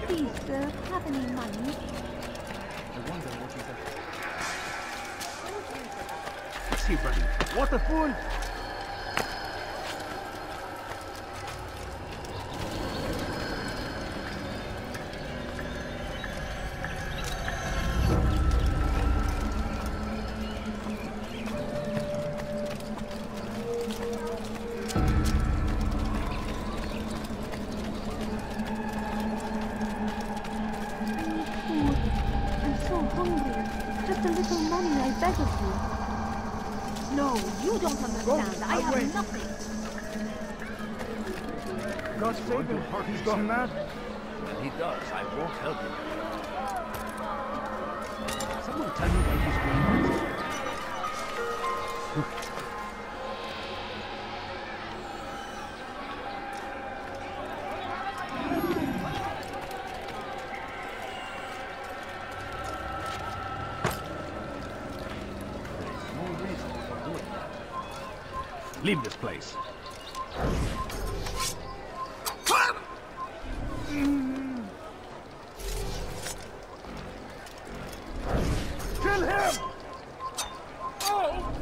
Please, sir, have any money? I wonder what is that. See, Brennan, what a fool! No, you don't understand. I have nothing. God save him. He's gone mad. When he does, I won't help him. Someone tell me why he's going nuts. Leave this place. Kill him! Oh!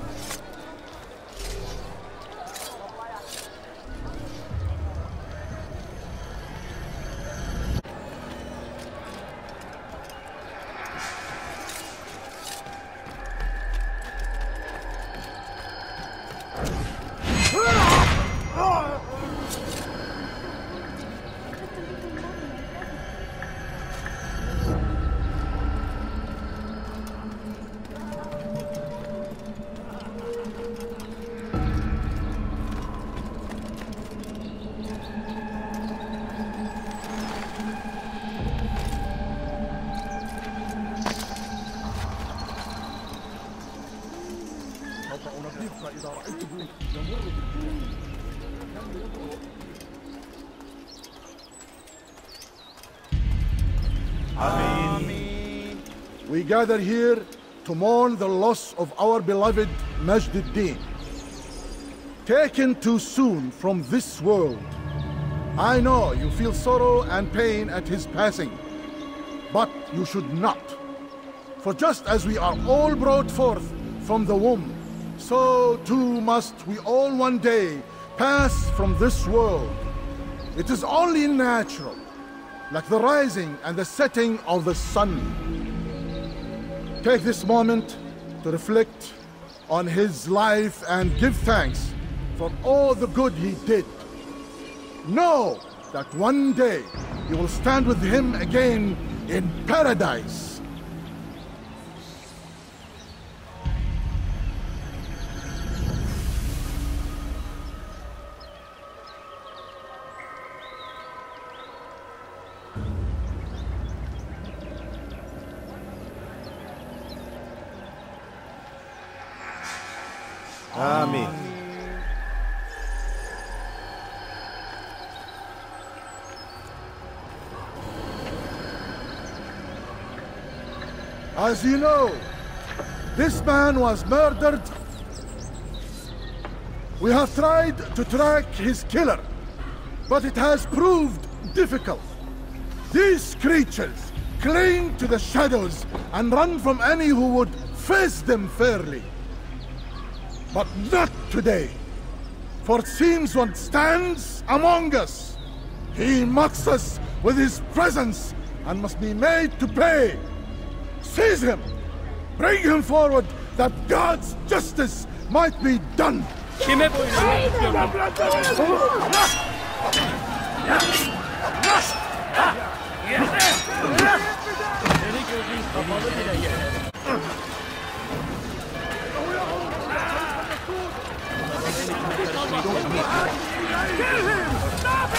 We gather here to mourn the loss of our beloved Majd-ud-Din. Taken too soon from this world. I know you feel sorrow and pain at his passing, but you should not. For just as we are all brought forth from the womb, so too must we all one day pass from this world. It is only natural, like the rising and the setting of the sun. Take this moment to reflect on his life and give thanks for all the good he did. Know that one day you will stand with him again in paradise. Amen. As you know, this man was murdered. We have tried to track his killer, but it has proved difficult. These creatures cling to the shadows and run from any who would face them fairly. But not today, for it seems one stands among us. He mocks us with his presence and must be made to pay. Seize him! Bring him forward that God's justice might be done! Kill him! Stop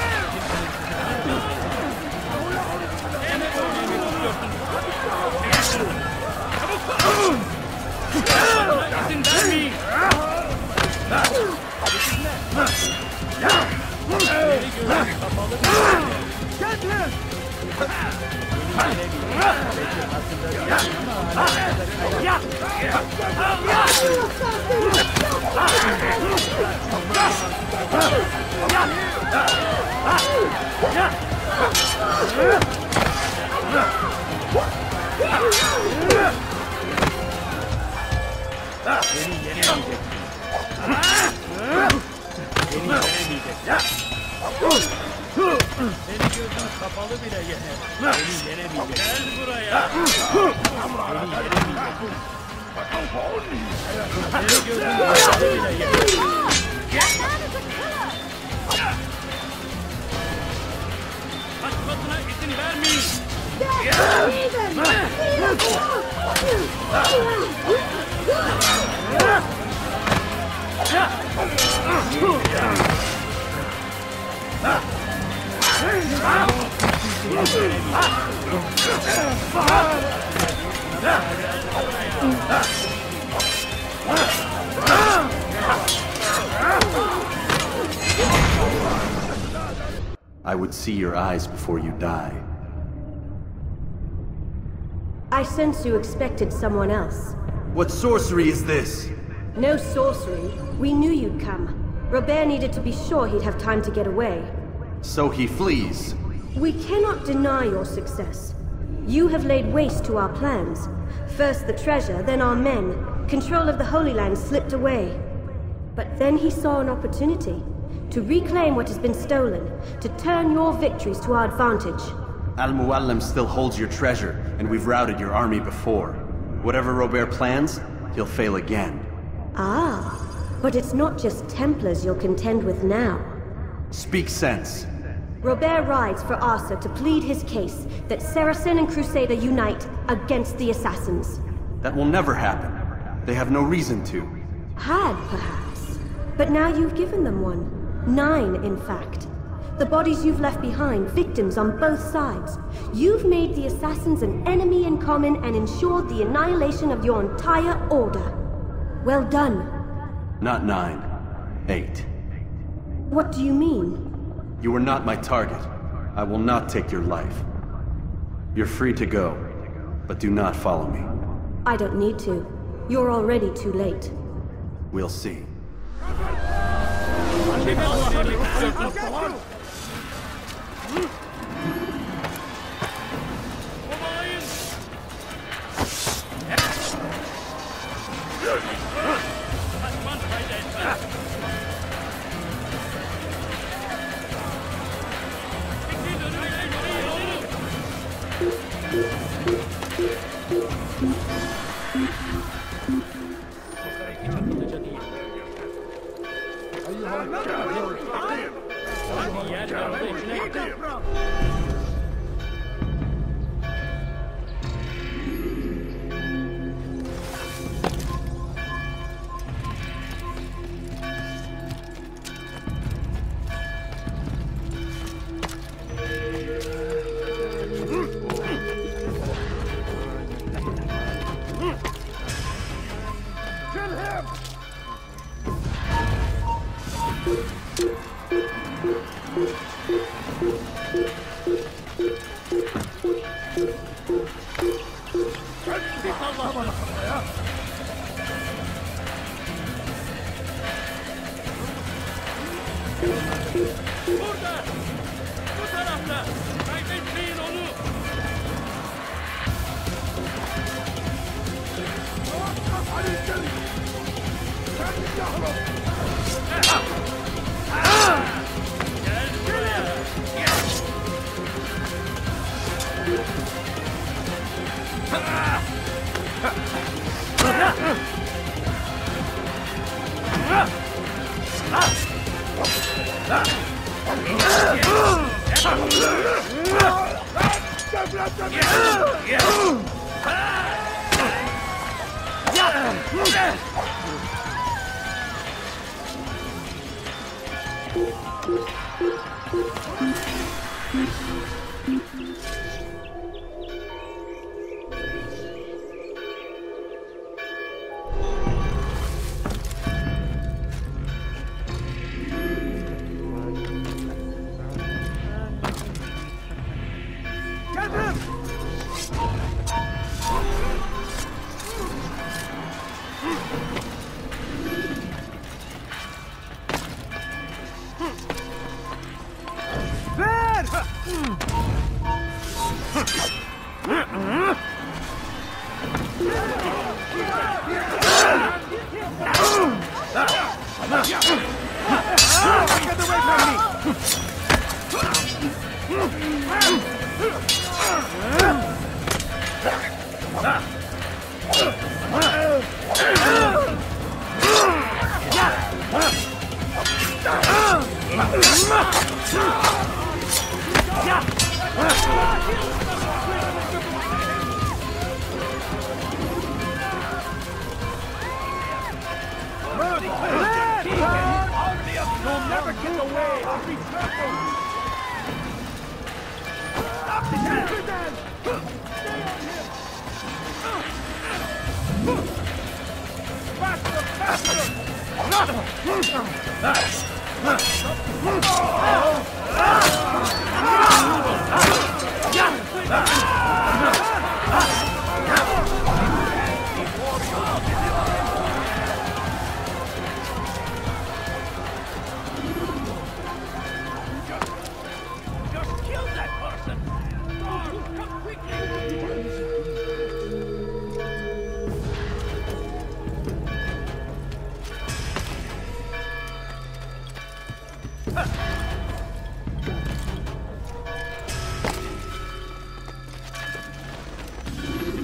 I would see your eyes before you die. I sense you expected someone else. What sorcery is this? No sorcery. We knew you'd come. Robert needed to be sure he'd have time to get away. So he flees. We cannot deny your success. You have laid waste to our plans. First the treasure, then our men. Control of the Holy Land slipped away. But then he saw an opportunity to reclaim what has been stolen, to turn your victories to our advantage. Al-Muallim still holds your treasure, and we've routed your army before. Whatever Robert plans, he'll fail again. Ah, but it's not just Templars you'll contend with now. Speak sense. Robert rides for Arsuf to plead his case that Saracen and Crusader unite against the Assassins. That will never happen. They have no reason to. Had, perhaps. But now you've given them one. 9, in fact. The bodies you've left behind, victims on both sides. You've made the Assassins an enemy in common and ensured the annihilation of your entire order. Well done. Not 9. 8. What do you mean? You are not my target. I will not take your life. You're free to go, but do not follow me. I don't need to. You're already too late. We'll see.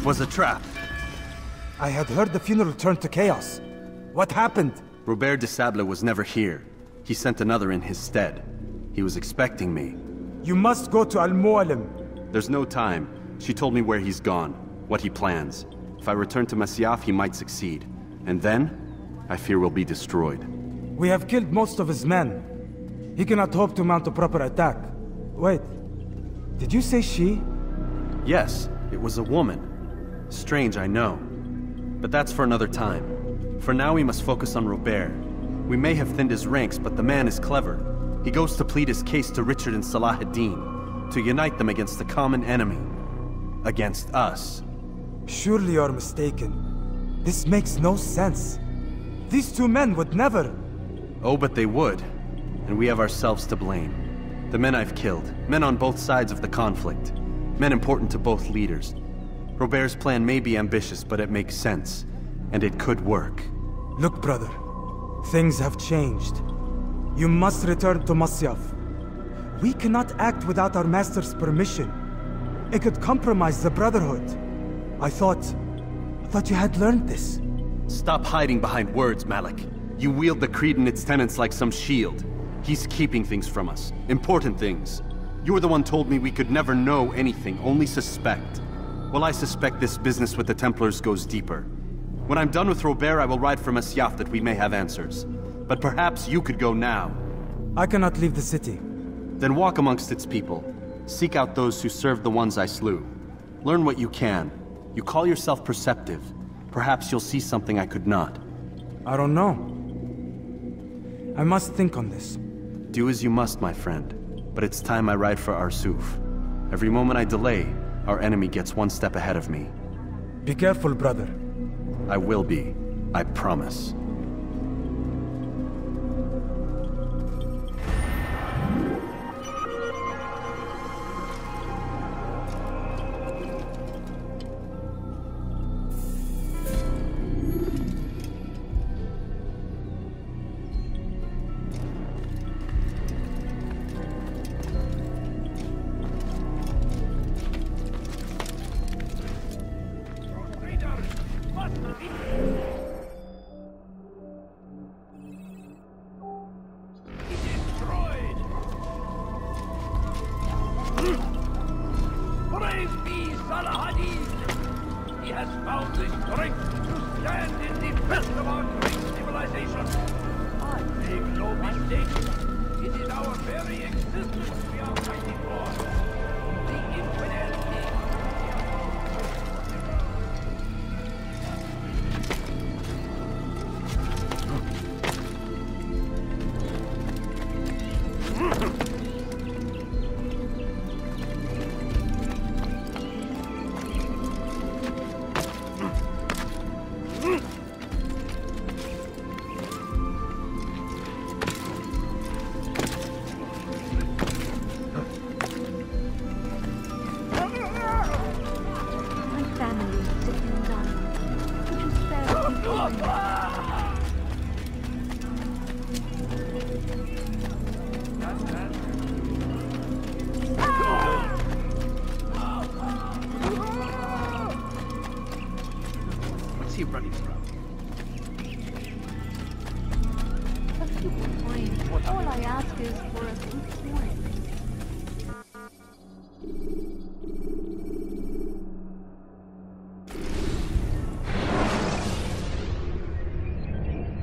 It was a trap. I had heard the funeral turned to chaos. What happened? Robert de Sable was never here. He sent another in his stead. He was expecting me. You must go to Al-Mualim. There's no time. She told me where he's gone, what he plans. If I return to Masyaf, he might succeed. And then, I fear we'll be destroyed. We have killed most of his men. He cannot hope to mount a proper attack. Wait, did you say she? Yes, it was a woman. Strange, I know. But that's for another time. For now, we must focus on Robert. We may have thinned his ranks, but the man is clever. He goes to plead his case to Richard and Salah ad-Din, to unite them against the common enemy. Against us. Surely you're mistaken. This makes no sense. These two men would never... Oh, but they would. And we have ourselves to blame. The men I've killed, men on both sides of the conflict. Men important to both leaders. Robert's plan may be ambitious, but it makes sense. And it could work. Look, brother. Things have changed. You must return to Masyaf. We cannot act without our master's permission. It could compromise the Brotherhood. I thought you had learned this. Stop hiding behind words, Malik. You wield the creed and its tenets like some shield. He's keeping things from us. Important things. You were the one told me we could never know anything, only suspect. Well, I suspect this business with the Templars goes deeper. When I'm done with Robert, I will ride for Masyaf that we may have answers. But perhaps you could go now. I cannot leave the city. Then walk amongst its people. Seek out those who served the ones I slew. Learn what you can. You call yourself perceptive. Perhaps you'll see something I could not. I don't know. I must think on this. Do as you must, my friend. But it's time I ride for Arsuf. Every moment I delay, our enemy gets one step ahead of me. Be careful, brother. I will be. I promise.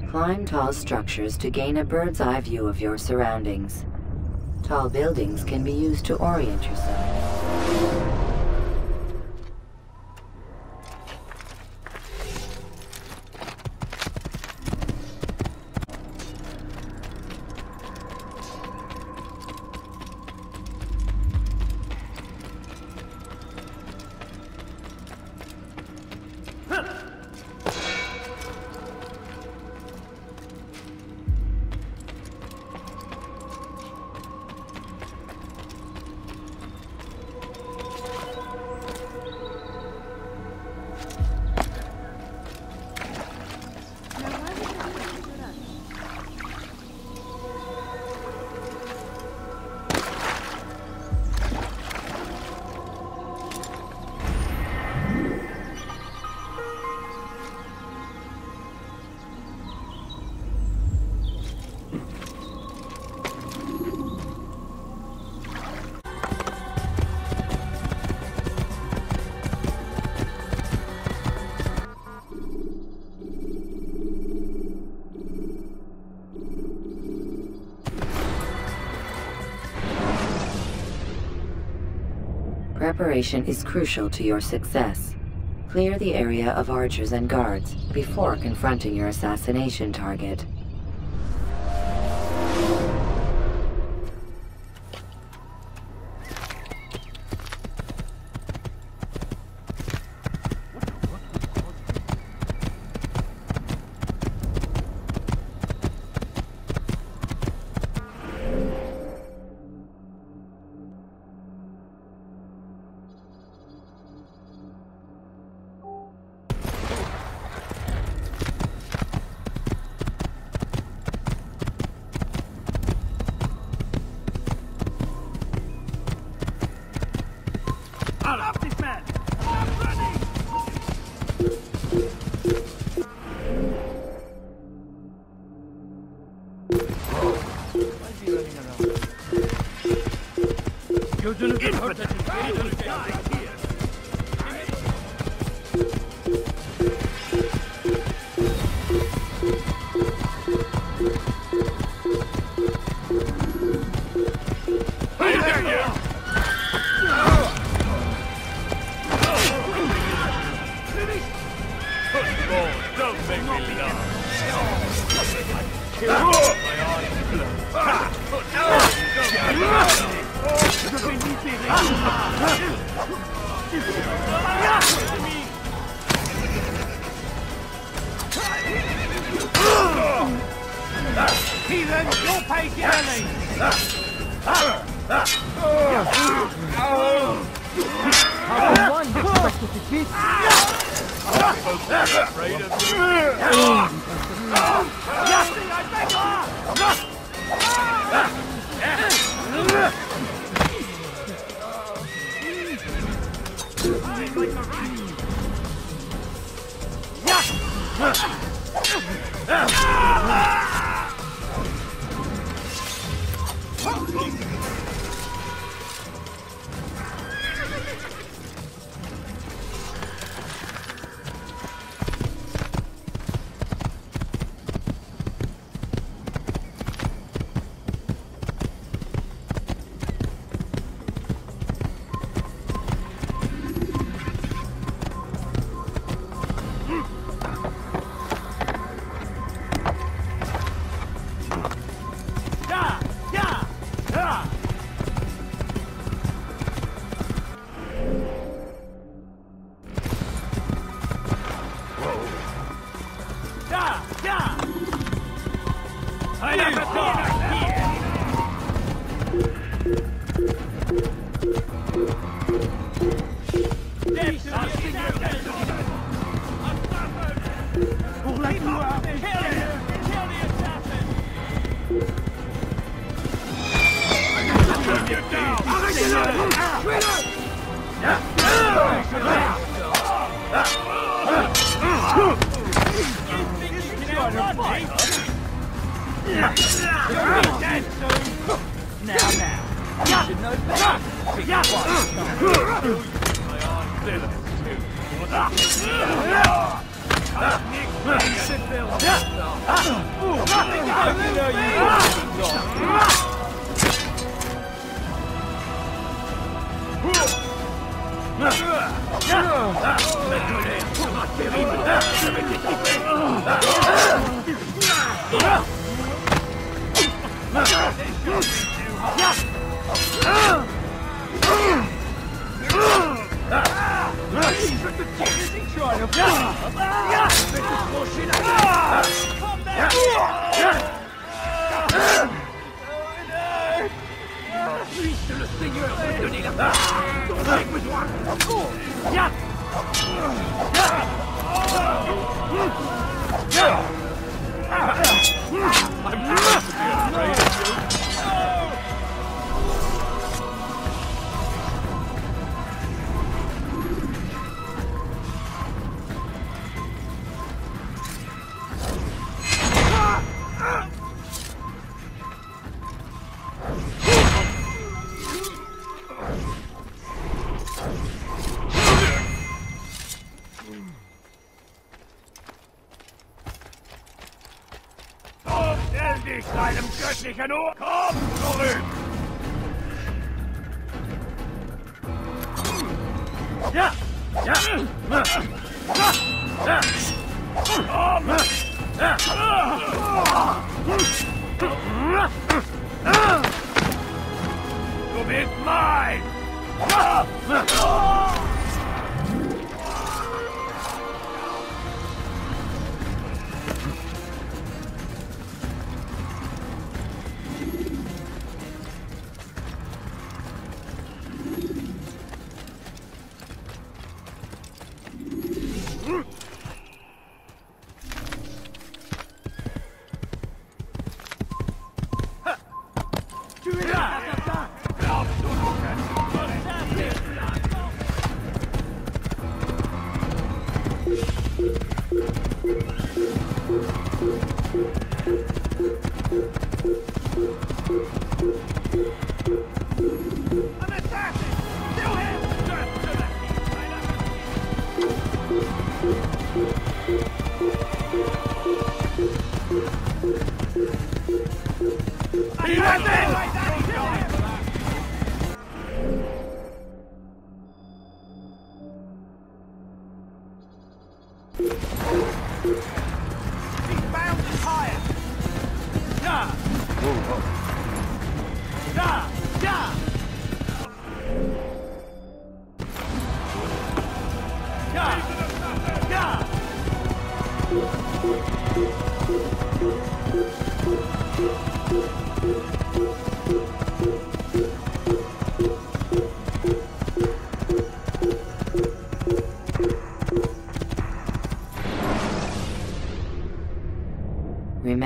Climb tall structures to gain a bird's-eye view of your surroundings. Tall buildings can be used to orient yourself. Preparation is crucial to your success. Clear the area of archers and guards before confronting your assassination target. Gözünüzü kört açın. Geri döneceğiz. Don't make me laugh. Heathen, you'll pay dearly! How can one expect to defeat? Afraid of you?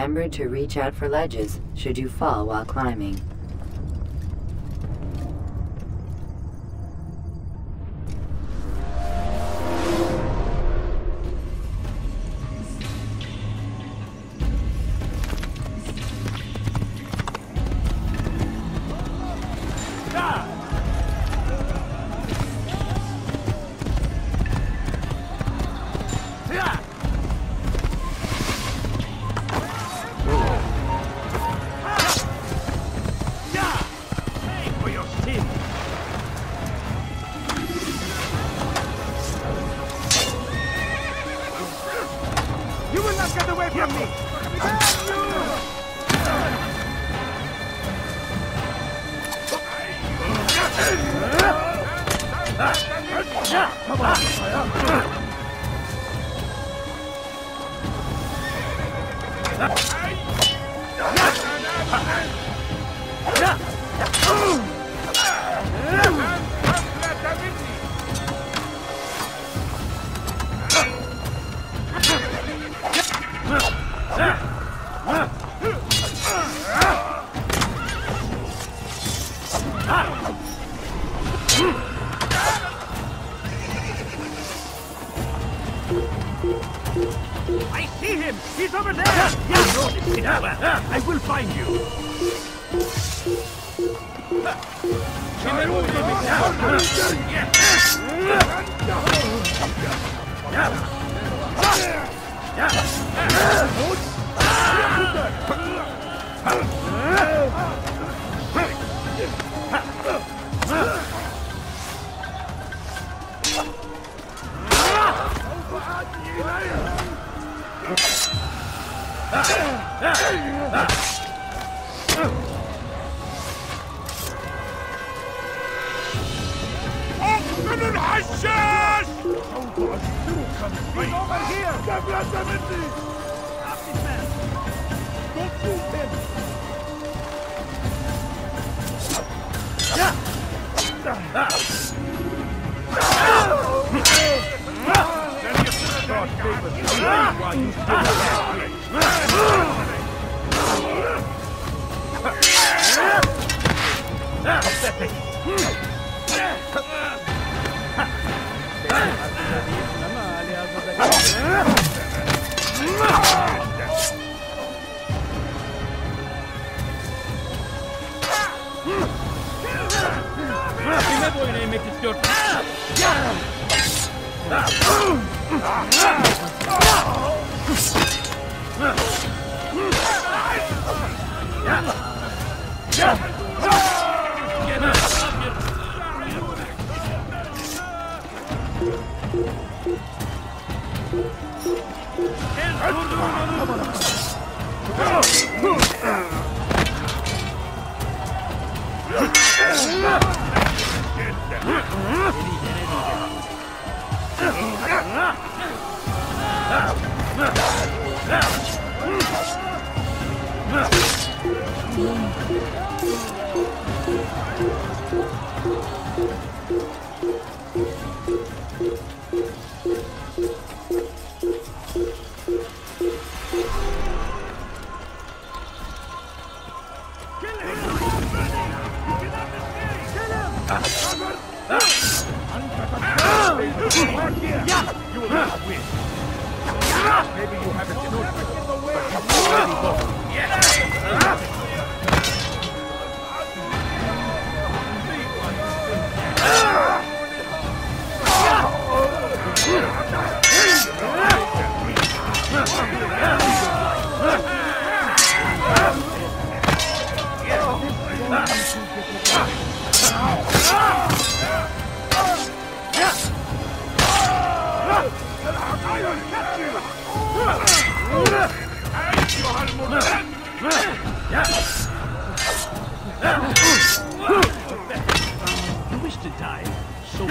Remember to reach out for ledges should you fall while climbing. I see him! He's over there! I will find you! You wish to die? So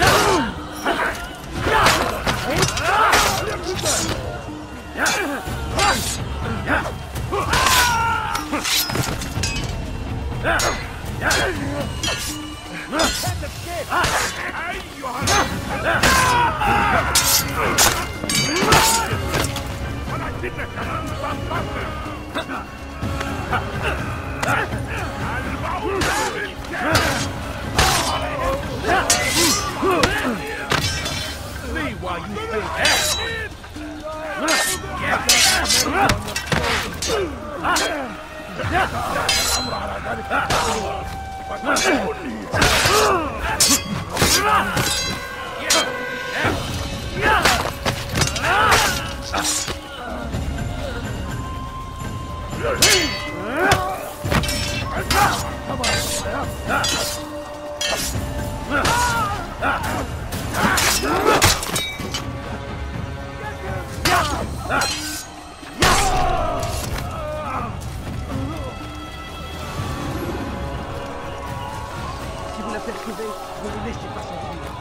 See why you still Si vous la percevez, ne le laissez pas s'enfuir.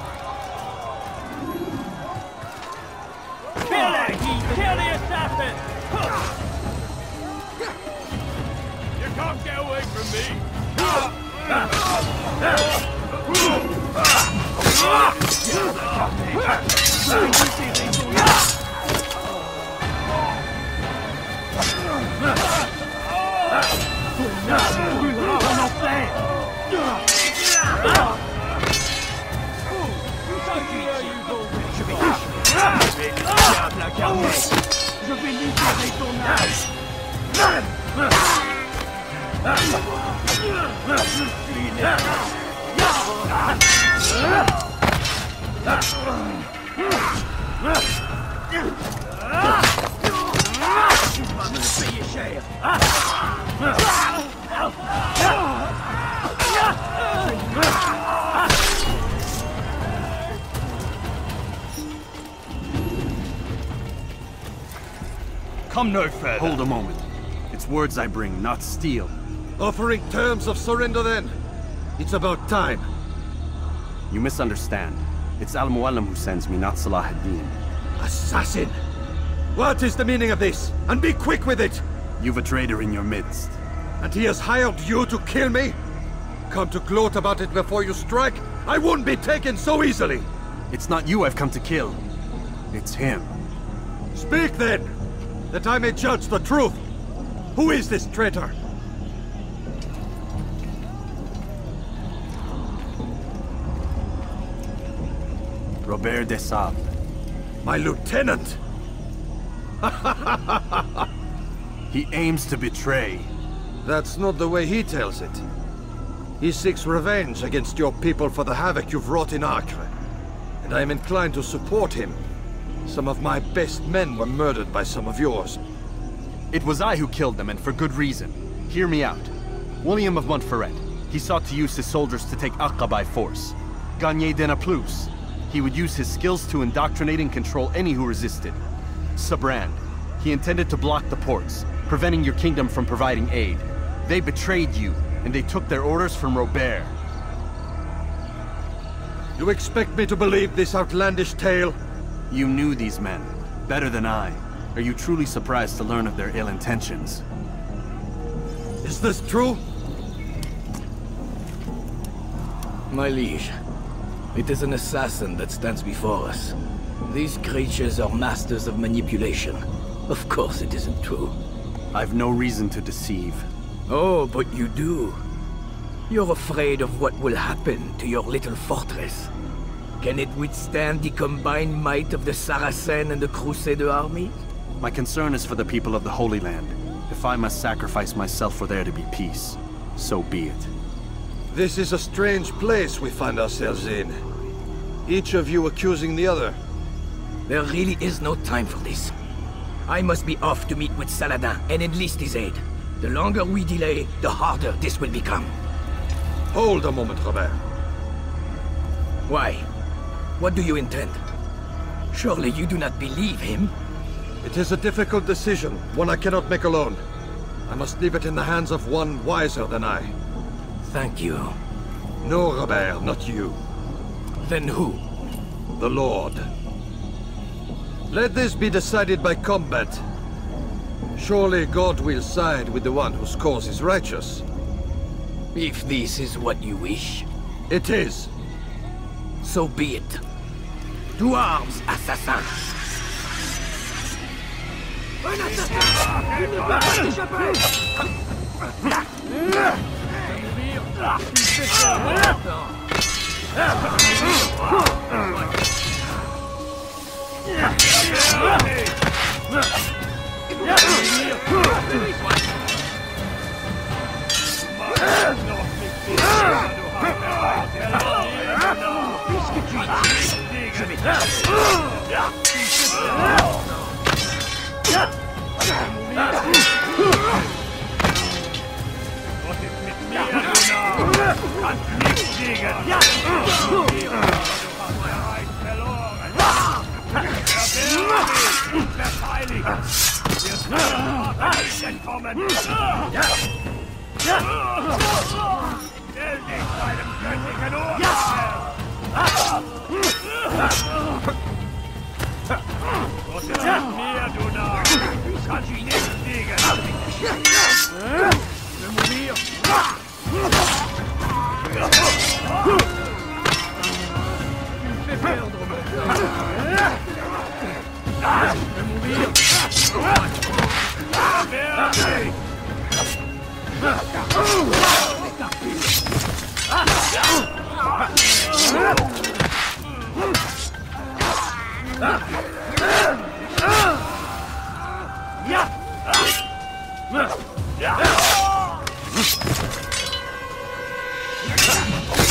Kill it! Kill the assassin! You can't get away from me! Je vais libérer ton âme. Je suis né. Tu vas me le payer cher. Come no further. Hold a moment. It's words I bring, not steel. Offering terms of surrender then? It's about time. You misunderstand. It's Al-Muallim who sends me, not Salah ad-Din. Assassin! What is the meaning of this? And be quick with it! You've a traitor in your midst. And he has hired you to kill me? Come to gloat about it before you strike? I wouldn't be taken so easily! It's not you I've come to kill. It's him. Speak then! That I may judge the truth! Who is this traitor? Robert de Sable. My lieutenant! He aims to betray. That's not the way he tells it. He seeks revenge against your people for the havoc you've wrought in Acre. And I am inclined to support him. Some of my best men were murdered by some of yours. It was I who killed them, and for good reason. Hear me out. William of Montferrat. He sought to use his soldiers to take Acre by force. Gagné de Naplouse. He would use his skills to indoctrinate and control any who resisted. Sabrand. He intended to block the ports, preventing your kingdom from providing aid. They betrayed you, and they took their orders from Robert. You expect me to believe this outlandish tale? You knew these men, better than I. Are you truly surprised to learn of their ill intentions? Is this true? My liege, it is an assassin that stands before us. These creatures are masters of manipulation. Of course it isn't true. I've no reason to deceive. Oh, but you do. You're afraid of what will happen to your little fortress. Can it withstand the combined might of the Saracen and the Crusader army? My concern is for the people of the Holy Land. If I must sacrifice myself for there to be peace, so be it. This is a strange place we find ourselves in. Each of you accusing the other. There really is no time for this. I must be off to meet with Saladin and enlist his aid. The longer we delay, the harder this will become. Hold a moment, Robert. Why? What do you intend? Surely you do not believe him? It is a difficult decision, one I cannot make alone. I must leave it in the hands of one wiser than I. Thank you. No, Robert, not you. Then who? The Lord. Let this be decided by combat. Surely God will side with the one whose cause is righteous. If this is what you wish. It is. So be it. To arms, assassin! The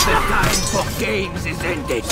time for games is ended.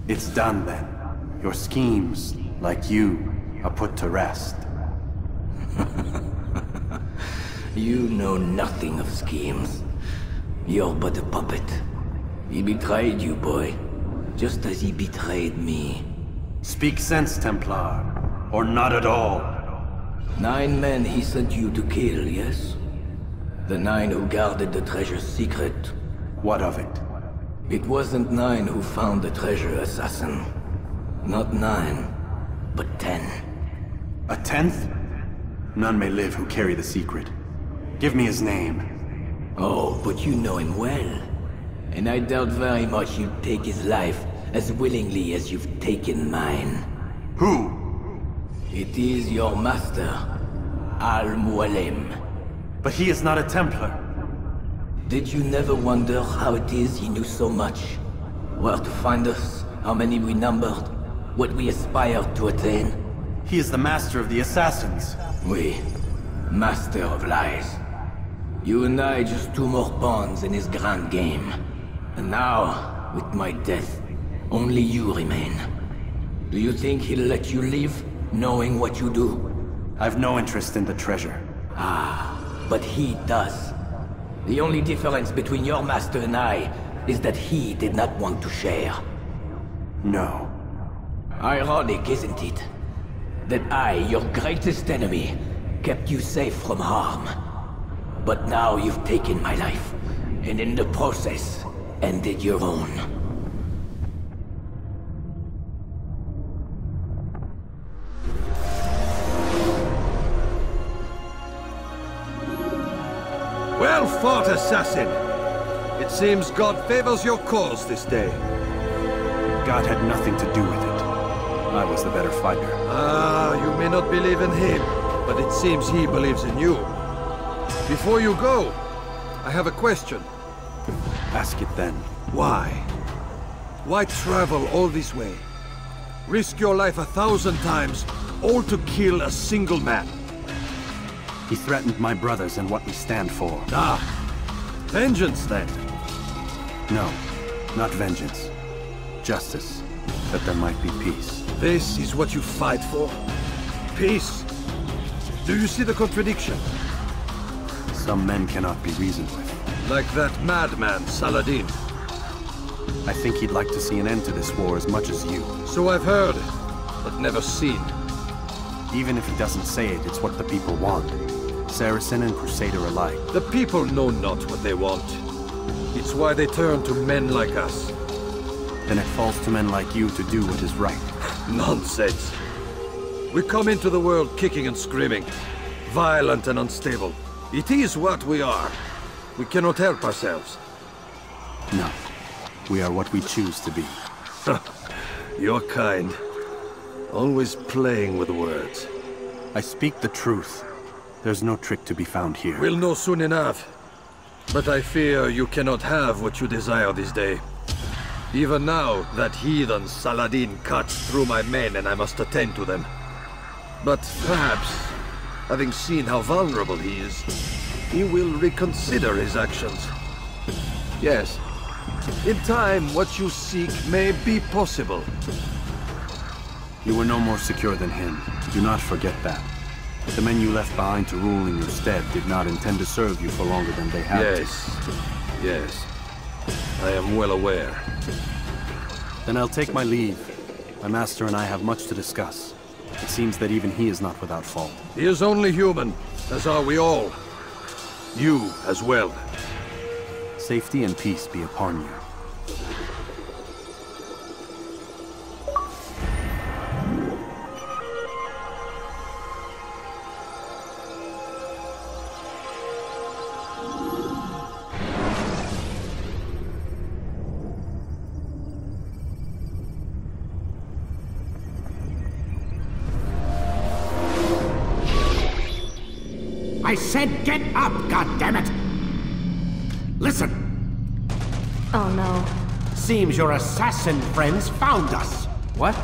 It's done then. Your schemes, like you, are put to rest. You know nothing of schemes. You're but a puppet. He betrayed you, boy. Just as he betrayed me. Speak sense, Templar. Or not at all. 9 men he sent you to kill, yes? The 9 who guarded the treasure's secret. What of it? It wasn't 9 who found the treasure, assassin. Not 9, but 10. A 10th? None may live who carry the secret. Give me his name. Oh, but you know him well. And I doubt very much you'd take his life as willingly as you've taken mine. Who? It is your master, Al-Mualim. But he is not a Templar. Did you never wonder how it is he knew so much? Where to find us, how many we numbered, what we aspired to attain? He is the master of the assassins. Oui, master of lies. You and I just 2 more pawns in his grand game. And now, with my death, only you remain. Do you think he'll let you live, knowing what you do? I've no interest in the treasure. Ah, but he does. The only difference between your master and I is that he did not want to share. No. Ironic, isn't it? That I, your greatest enemy, kept you safe from harm. But now you've taken my life, and in the process, ended your own. Well fought, assassin! It seems God favors your cause this day. God had nothing to do with it. I was the better fighter. Ah, you may not believe in him, but it seems he believes in you. Before you go, I have a question. Ask it then. Why? Why travel all this way? Risk your life 1,000 times, all to kill a single man? He threatened my brothers and what we stand for. Ah, vengeance then? No, not vengeance. Justice, that there might be peace. This is what you fight for? Peace? Do you see the contradiction? Some men cannot be reasoned with. Like that madman, Saladin. I think he'd like to see an end to this war as much as you. So I've heard, but never seen. Even if he doesn't say it, it's what the people want. Saracen and Crusader alike. The people know not what they want. It's why they turn to men like us. Then it falls to men like you to do what is right. Nonsense. We come into the world kicking and screaming, violent and unstable. It is what we are. We cannot help ourselves. No. We are what we choose to be. You're kind. Always playing with words. I speak the truth. There's no trick to be found here. We'll know soon enough. But I fear you cannot have what you desire this day. Even now, that heathen Saladin cuts through my men and I must attend to them. But perhaps, having seen how vulnerable he is, he will reconsider his actions. Yes, in time, what you seek may be possible. You were no more secure than him. Do not forget that. The men you left behind to rule in your stead did not intend to serve you for longer than they had to. Yes. I am well aware. Then I'll take my leave. My master and I have much to discuss. It seems that even he is not without fault. He is only human, as are we all. You as well. Safety and peace be upon you. I said get up, goddammit! Listen! Oh no. Seems your assassin friends found us. What?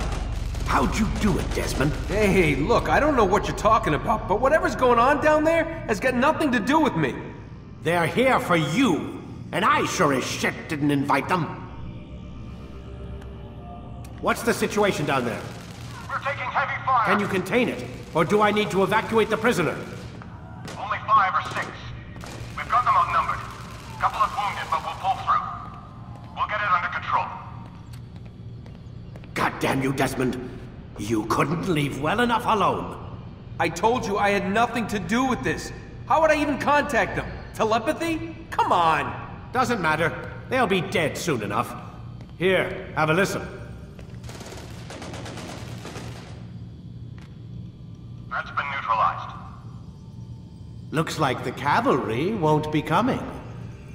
How'd you do it, Desmond? Hey, look, I don't know what you're talking about, but whatever's going on down there has got nothing to do with me. They're here for you, and I sure as shit didn't invite them. What's the situation down there? We're taking heavy fire. Can you contain it? Or do I need to evacuate the prisoner? Only 5 or 6. We've got them outnumbered. Couple of wounded, but we'll pull through. We'll get it under control. God damn you, Desmond. You couldn't leave well enough alone. I told you I had nothing to do with this. How would I even contact them? Telepathy? Come on. Doesn't matter. They'll be dead soon enough. Here, have a listen. That's been neutralized. Looks like the cavalry won't be coming.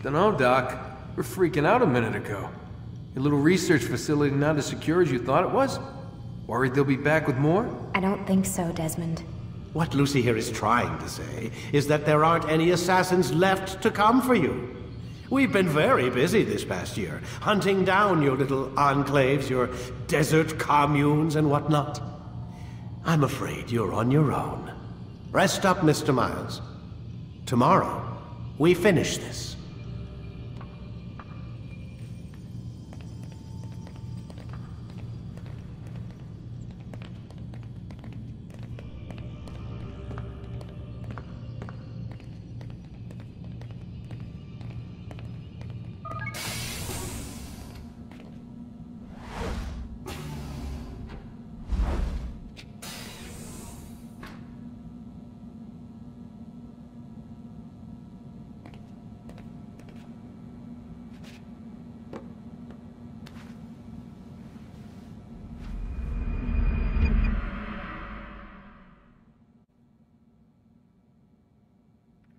Dunno, Doc. We're freaking out a minute ago. Your little research facility not as secure as you thought it was? Worried they'll be back with more? I don't think so, Desmond. What Lucy here is trying to say is that there aren't any assassins left to come for you. We've been very busy this past year, hunting down your little enclaves, your desert communes and whatnot. I'm afraid you're on your own. Rest up, Mr. Miles. Tomorrow, we finish this.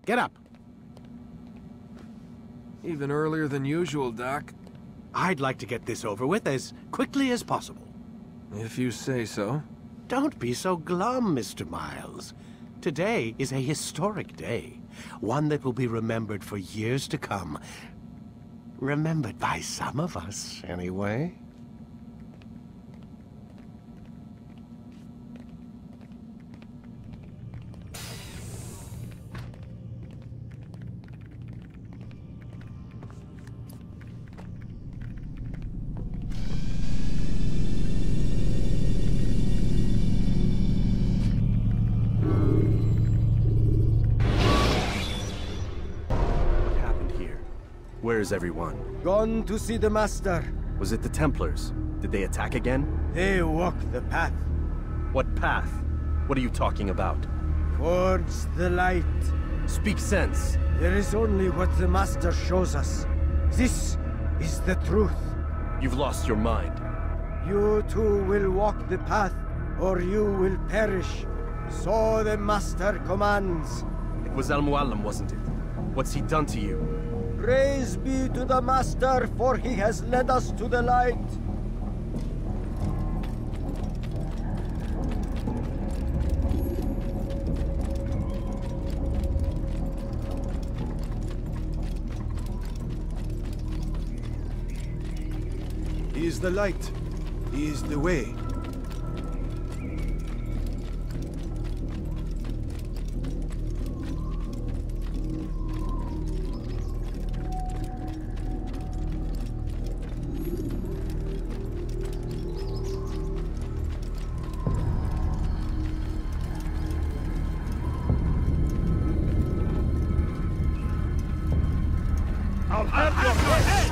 Get up. Even earlier than usual, Doc. I'd like to get this over with as quickly as possible. If you say so. Don't be so glum, Mr. Miles. Today is a historic day. One that will be remembered for years to come. Remembered by some of us, anyway. is everyone? Gone to see the Master. Was it the Templars? Did they attack again? They walk the path. What path? What are you talking about? Towards the light. Speak sense. There is only what the Master shows us. This is the truth. You've lost your mind. You too will walk the path, or you will perish. So the Master commands. It was Al-Mualim, wasn't it? What's he done to you? Praise be to the Master, for he has led us to the light. He is the light. He is the way. I'll have your head!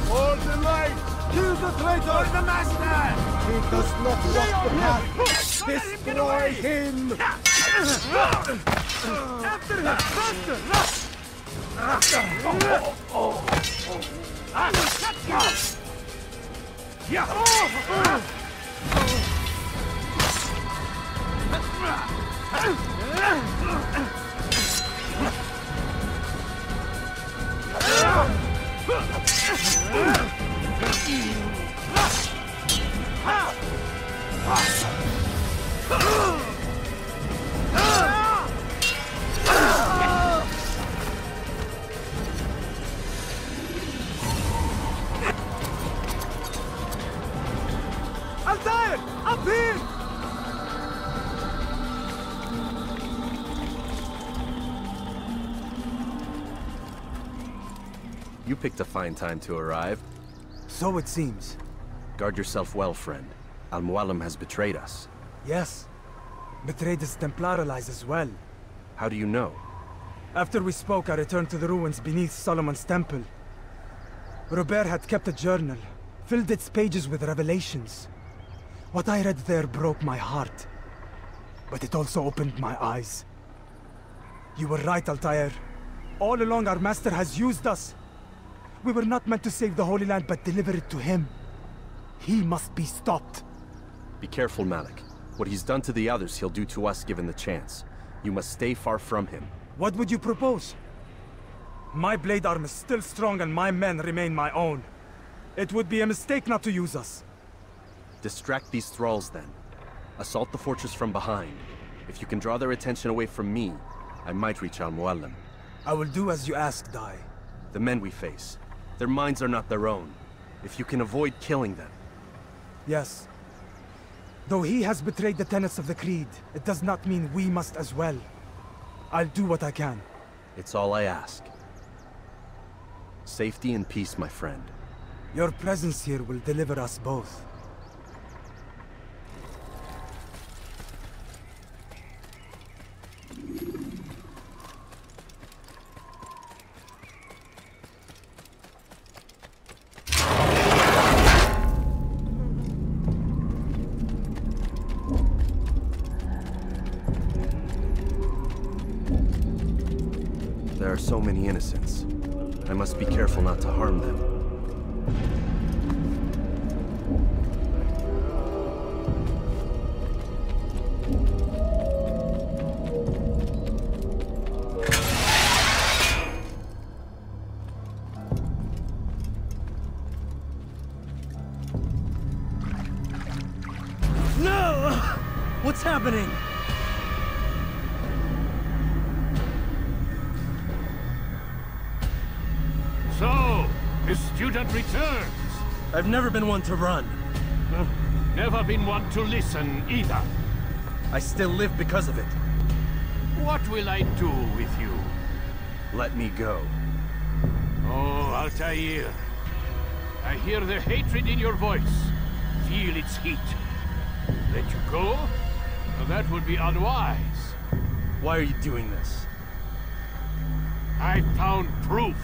Hold the light! Kill the traitor! The Master! He does not walk the path! Destroy him! After him! Faster! Altair! Up here! You picked a fine time to arrive. So it seems. Guard yourself well, friend. Al-Mualim has betrayed us. Yes. Betrayed his Templar allies as well. How do you know? After we spoke, I returned to the ruins beneath Solomon's temple. Robert had kept a journal, filled its pages with revelations. What I read there broke my heart. But it also opened my eyes. You were right, Altair. All along our master has used us. We were not meant to save the Holy Land, but deliver it to him. He must be stopped. Be careful, Malik. What he's done to the others, he'll do to us given the chance. You must stay far from him. What would you propose? My blade arm is still strong and my men remain my own. It would be a mistake not to use us. Distract these thralls, then. Assault the fortress from behind. If you can draw their attention away from me, I might reach Al-Mualim. I will do as you ask, Dai. The men we face, their minds are not their own. If you can avoid killing them. Yes. Though he has betrayed the tenets of the Creed, it does not mean we must as well. I'll do what I can. It's all I ask. Safety and peace, my friend. Your presence here will deliver us both. There are so many innocents. I must be careful not to harm them. happening? So, the student returns. I've never been one to run. Never been one to listen, either. I still live because of it. What will I do with you? Let me go. Oh, Altair. I hear the hatred in your voice. Feel its heat. Let you go? Well, that would be unwise. Why are you doing this? I found proof.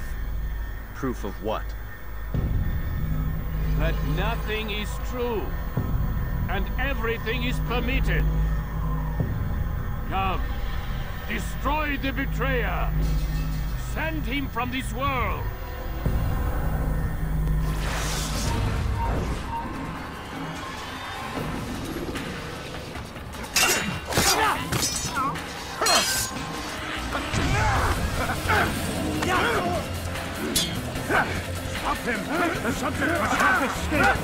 Proof of what? That nothing is true. And everything is permitted. Come. Destroy the betrayer. Send him from this world. Stop him! The subject must not escape!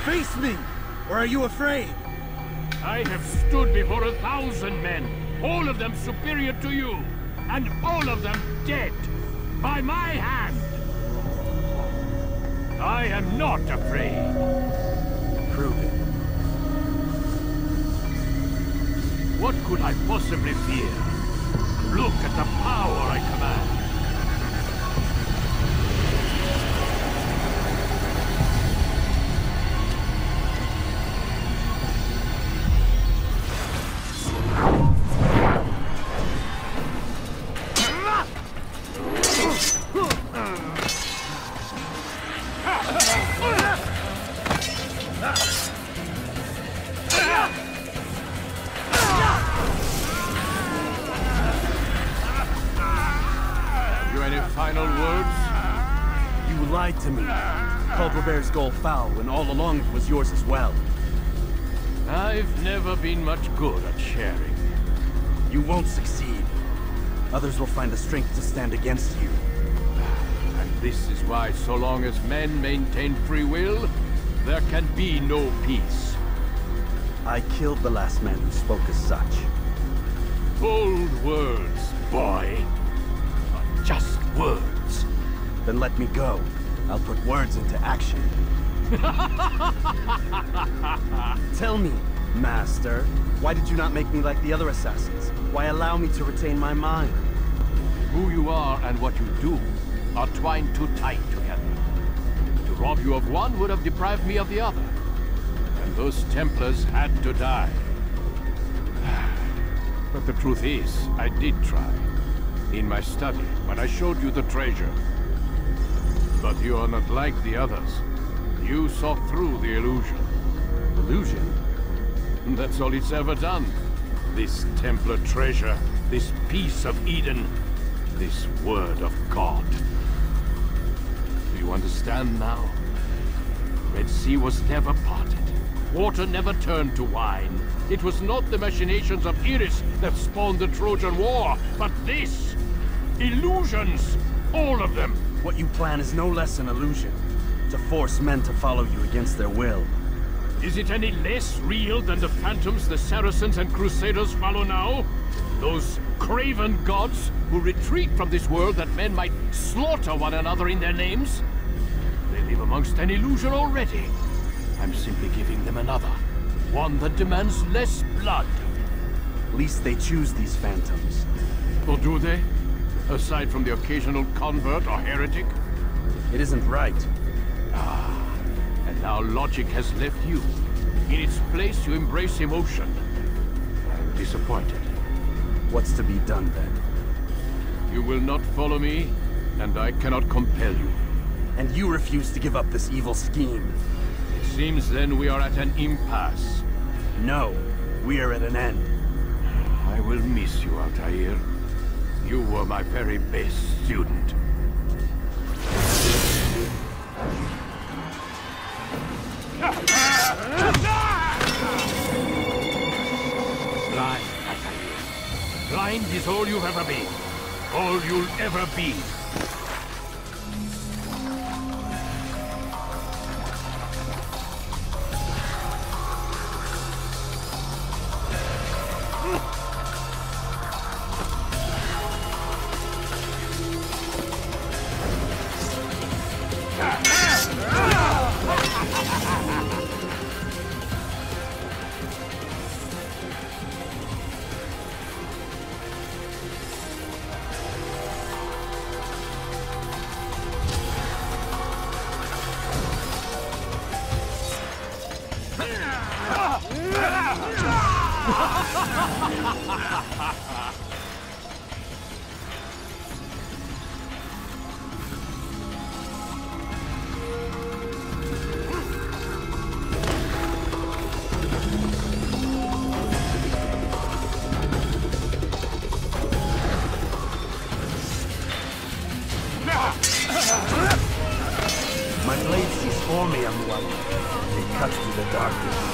Face me! Or are you afraid? I have stood before 1,000 men, all of them superior to you, and all of them dead, by my hand. I am not afraid. Prove it. What could I possibly fear? Look at the power I command. To me. Called Robert's goal foul when all along it was yours as well. I've never been much good at sharing. You won't succeed. Others will find the strength to stand against you. And this is why so long as men maintain free will, there can be no peace. I killed the last man who spoke as such. Bold words, boy. But just words. Then let me go. I'll put words into action. Tell me, Master, why did you not make me like the other assassins? Why allow me to retain my mind? Who you are and what you do are twined too tight together. To rob you of one would have deprived me of the other. And those Templars had to die. But the truth is, I did try. In my study, when I showed you the treasure. But you are not like the others. You saw through the illusion. Illusion? That's all it's ever done. This Templar treasure, this piece of Eden, this word of God. Do you understand now? Red Sea was never parted. Water never turned to wine. It was not the machinations of Iris that spawned the Trojan War, but this! Illusions! All of them! What you plan is no less an illusion. To force men to follow you against their will. Is it any less real than the phantoms the Saracens and Crusaders follow now? Those craven gods who retreat from this world that men might slaughter one another in their names? They live amongst an illusion already. I'm simply giving them another. One that demands less blood. At least they choose these phantoms. Or do they? Aside from the occasional convert or heretic? It isn't right. Ah, and now logic has left you. In its place, you embrace emotion. I'm disappointed. What's to be done then? You will not follow me, and I cannot compel you. And you refuse to give up this evil scheme. It seems then we are at an impasse. No, we are at an end. I will miss you, Altair. You were my very best student. Blind, Altair. Blind is all you've ever been. All you'll ever be. My blade sees formium well. It cuts through the darkness.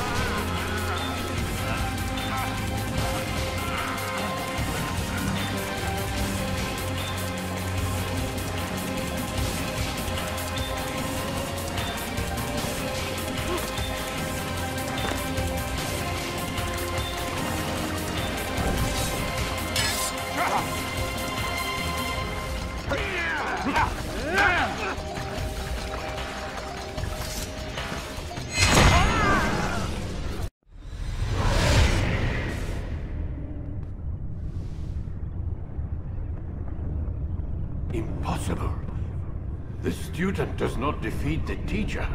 Impossible. The student does not defeat the teacher.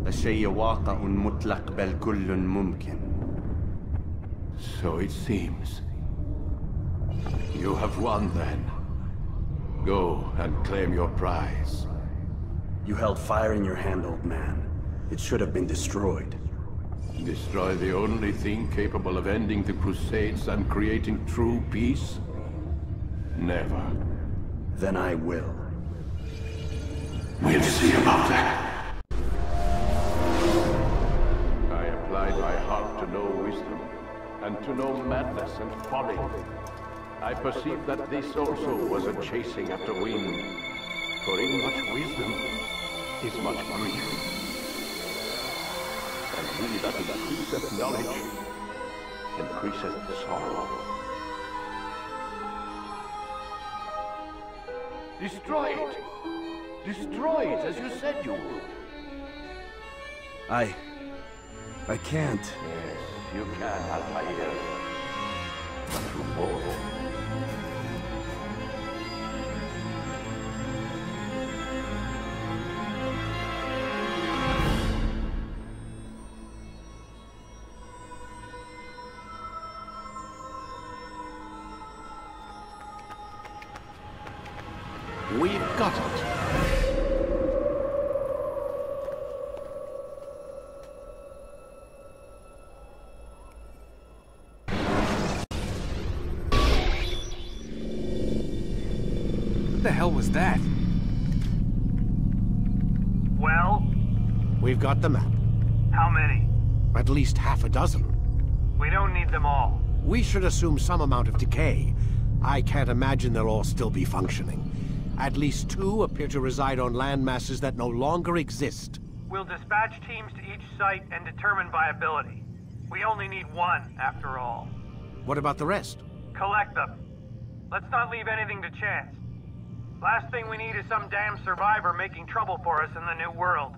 الشيء واقع مطلق بل كل ممكن. So it seems. You have won then. Go and claim your prize. You held fire in your hand, old man. It should have been destroyed. Destroy the only thing capable of ending the Crusades and creating true peace? Never. Then I will. We'll see about that. I applied my heart to know wisdom, and to know madness and folly. I perceived that this also was a chasing after wind. For in much wisdom is much grief. And he that increaseth knowledge increaseth sorrow. Destroy it! Destroy it as you said you would. I can't. Yes, you can, Altair. But you won't. We've got it. What the hell was that? Well? We've got the map. How many? At least half a dozen. We don't need them all. We should assume some amount of decay. I can't imagine they'll all still be functioning. At least 2 appear to reside on land masses that no longer exist. We'll dispatch teams to each site and determine viability. We only need 1, after all. What about the rest? Collect them. Let's not leave anything to chance. Last thing we need is some damn survivor making trouble for us in the new world.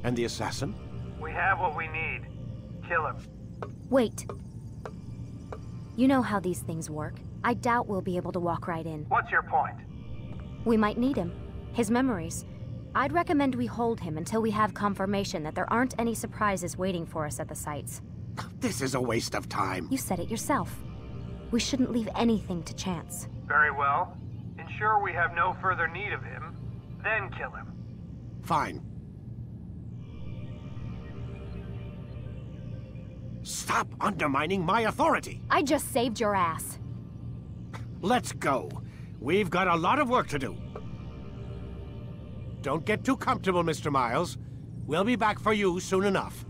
And the assassin? We have what we need. Kill him. Wait. You know how these things work. I doubt we'll be able to walk right in. What's your point? We might need him. His memories. I'd recommend we hold him until we have confirmation that there aren't any surprises waiting for us at the sites. This is a waste of time. You said it yourself. We shouldn't leave anything to chance. Very well. sure we have no further need of him, then kill him. Fine. Stop undermining my authority! I just saved your ass. Let's go. We've got a lot of work to do. Don't get too comfortable, Mr. Miles. We'll be back for you soon enough.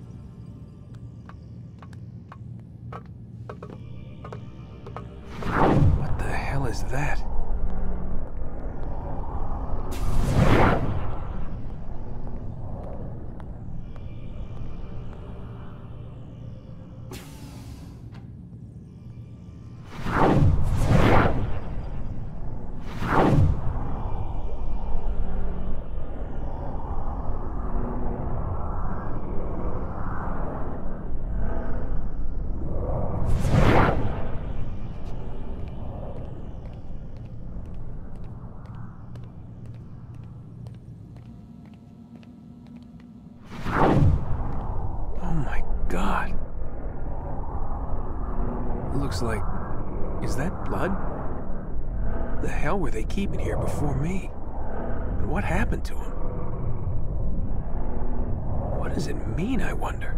What the hell is that? God. It looks like... Is that blood? What the hell were they keeping here before me? And what happened to him? What does it mean, I wonder?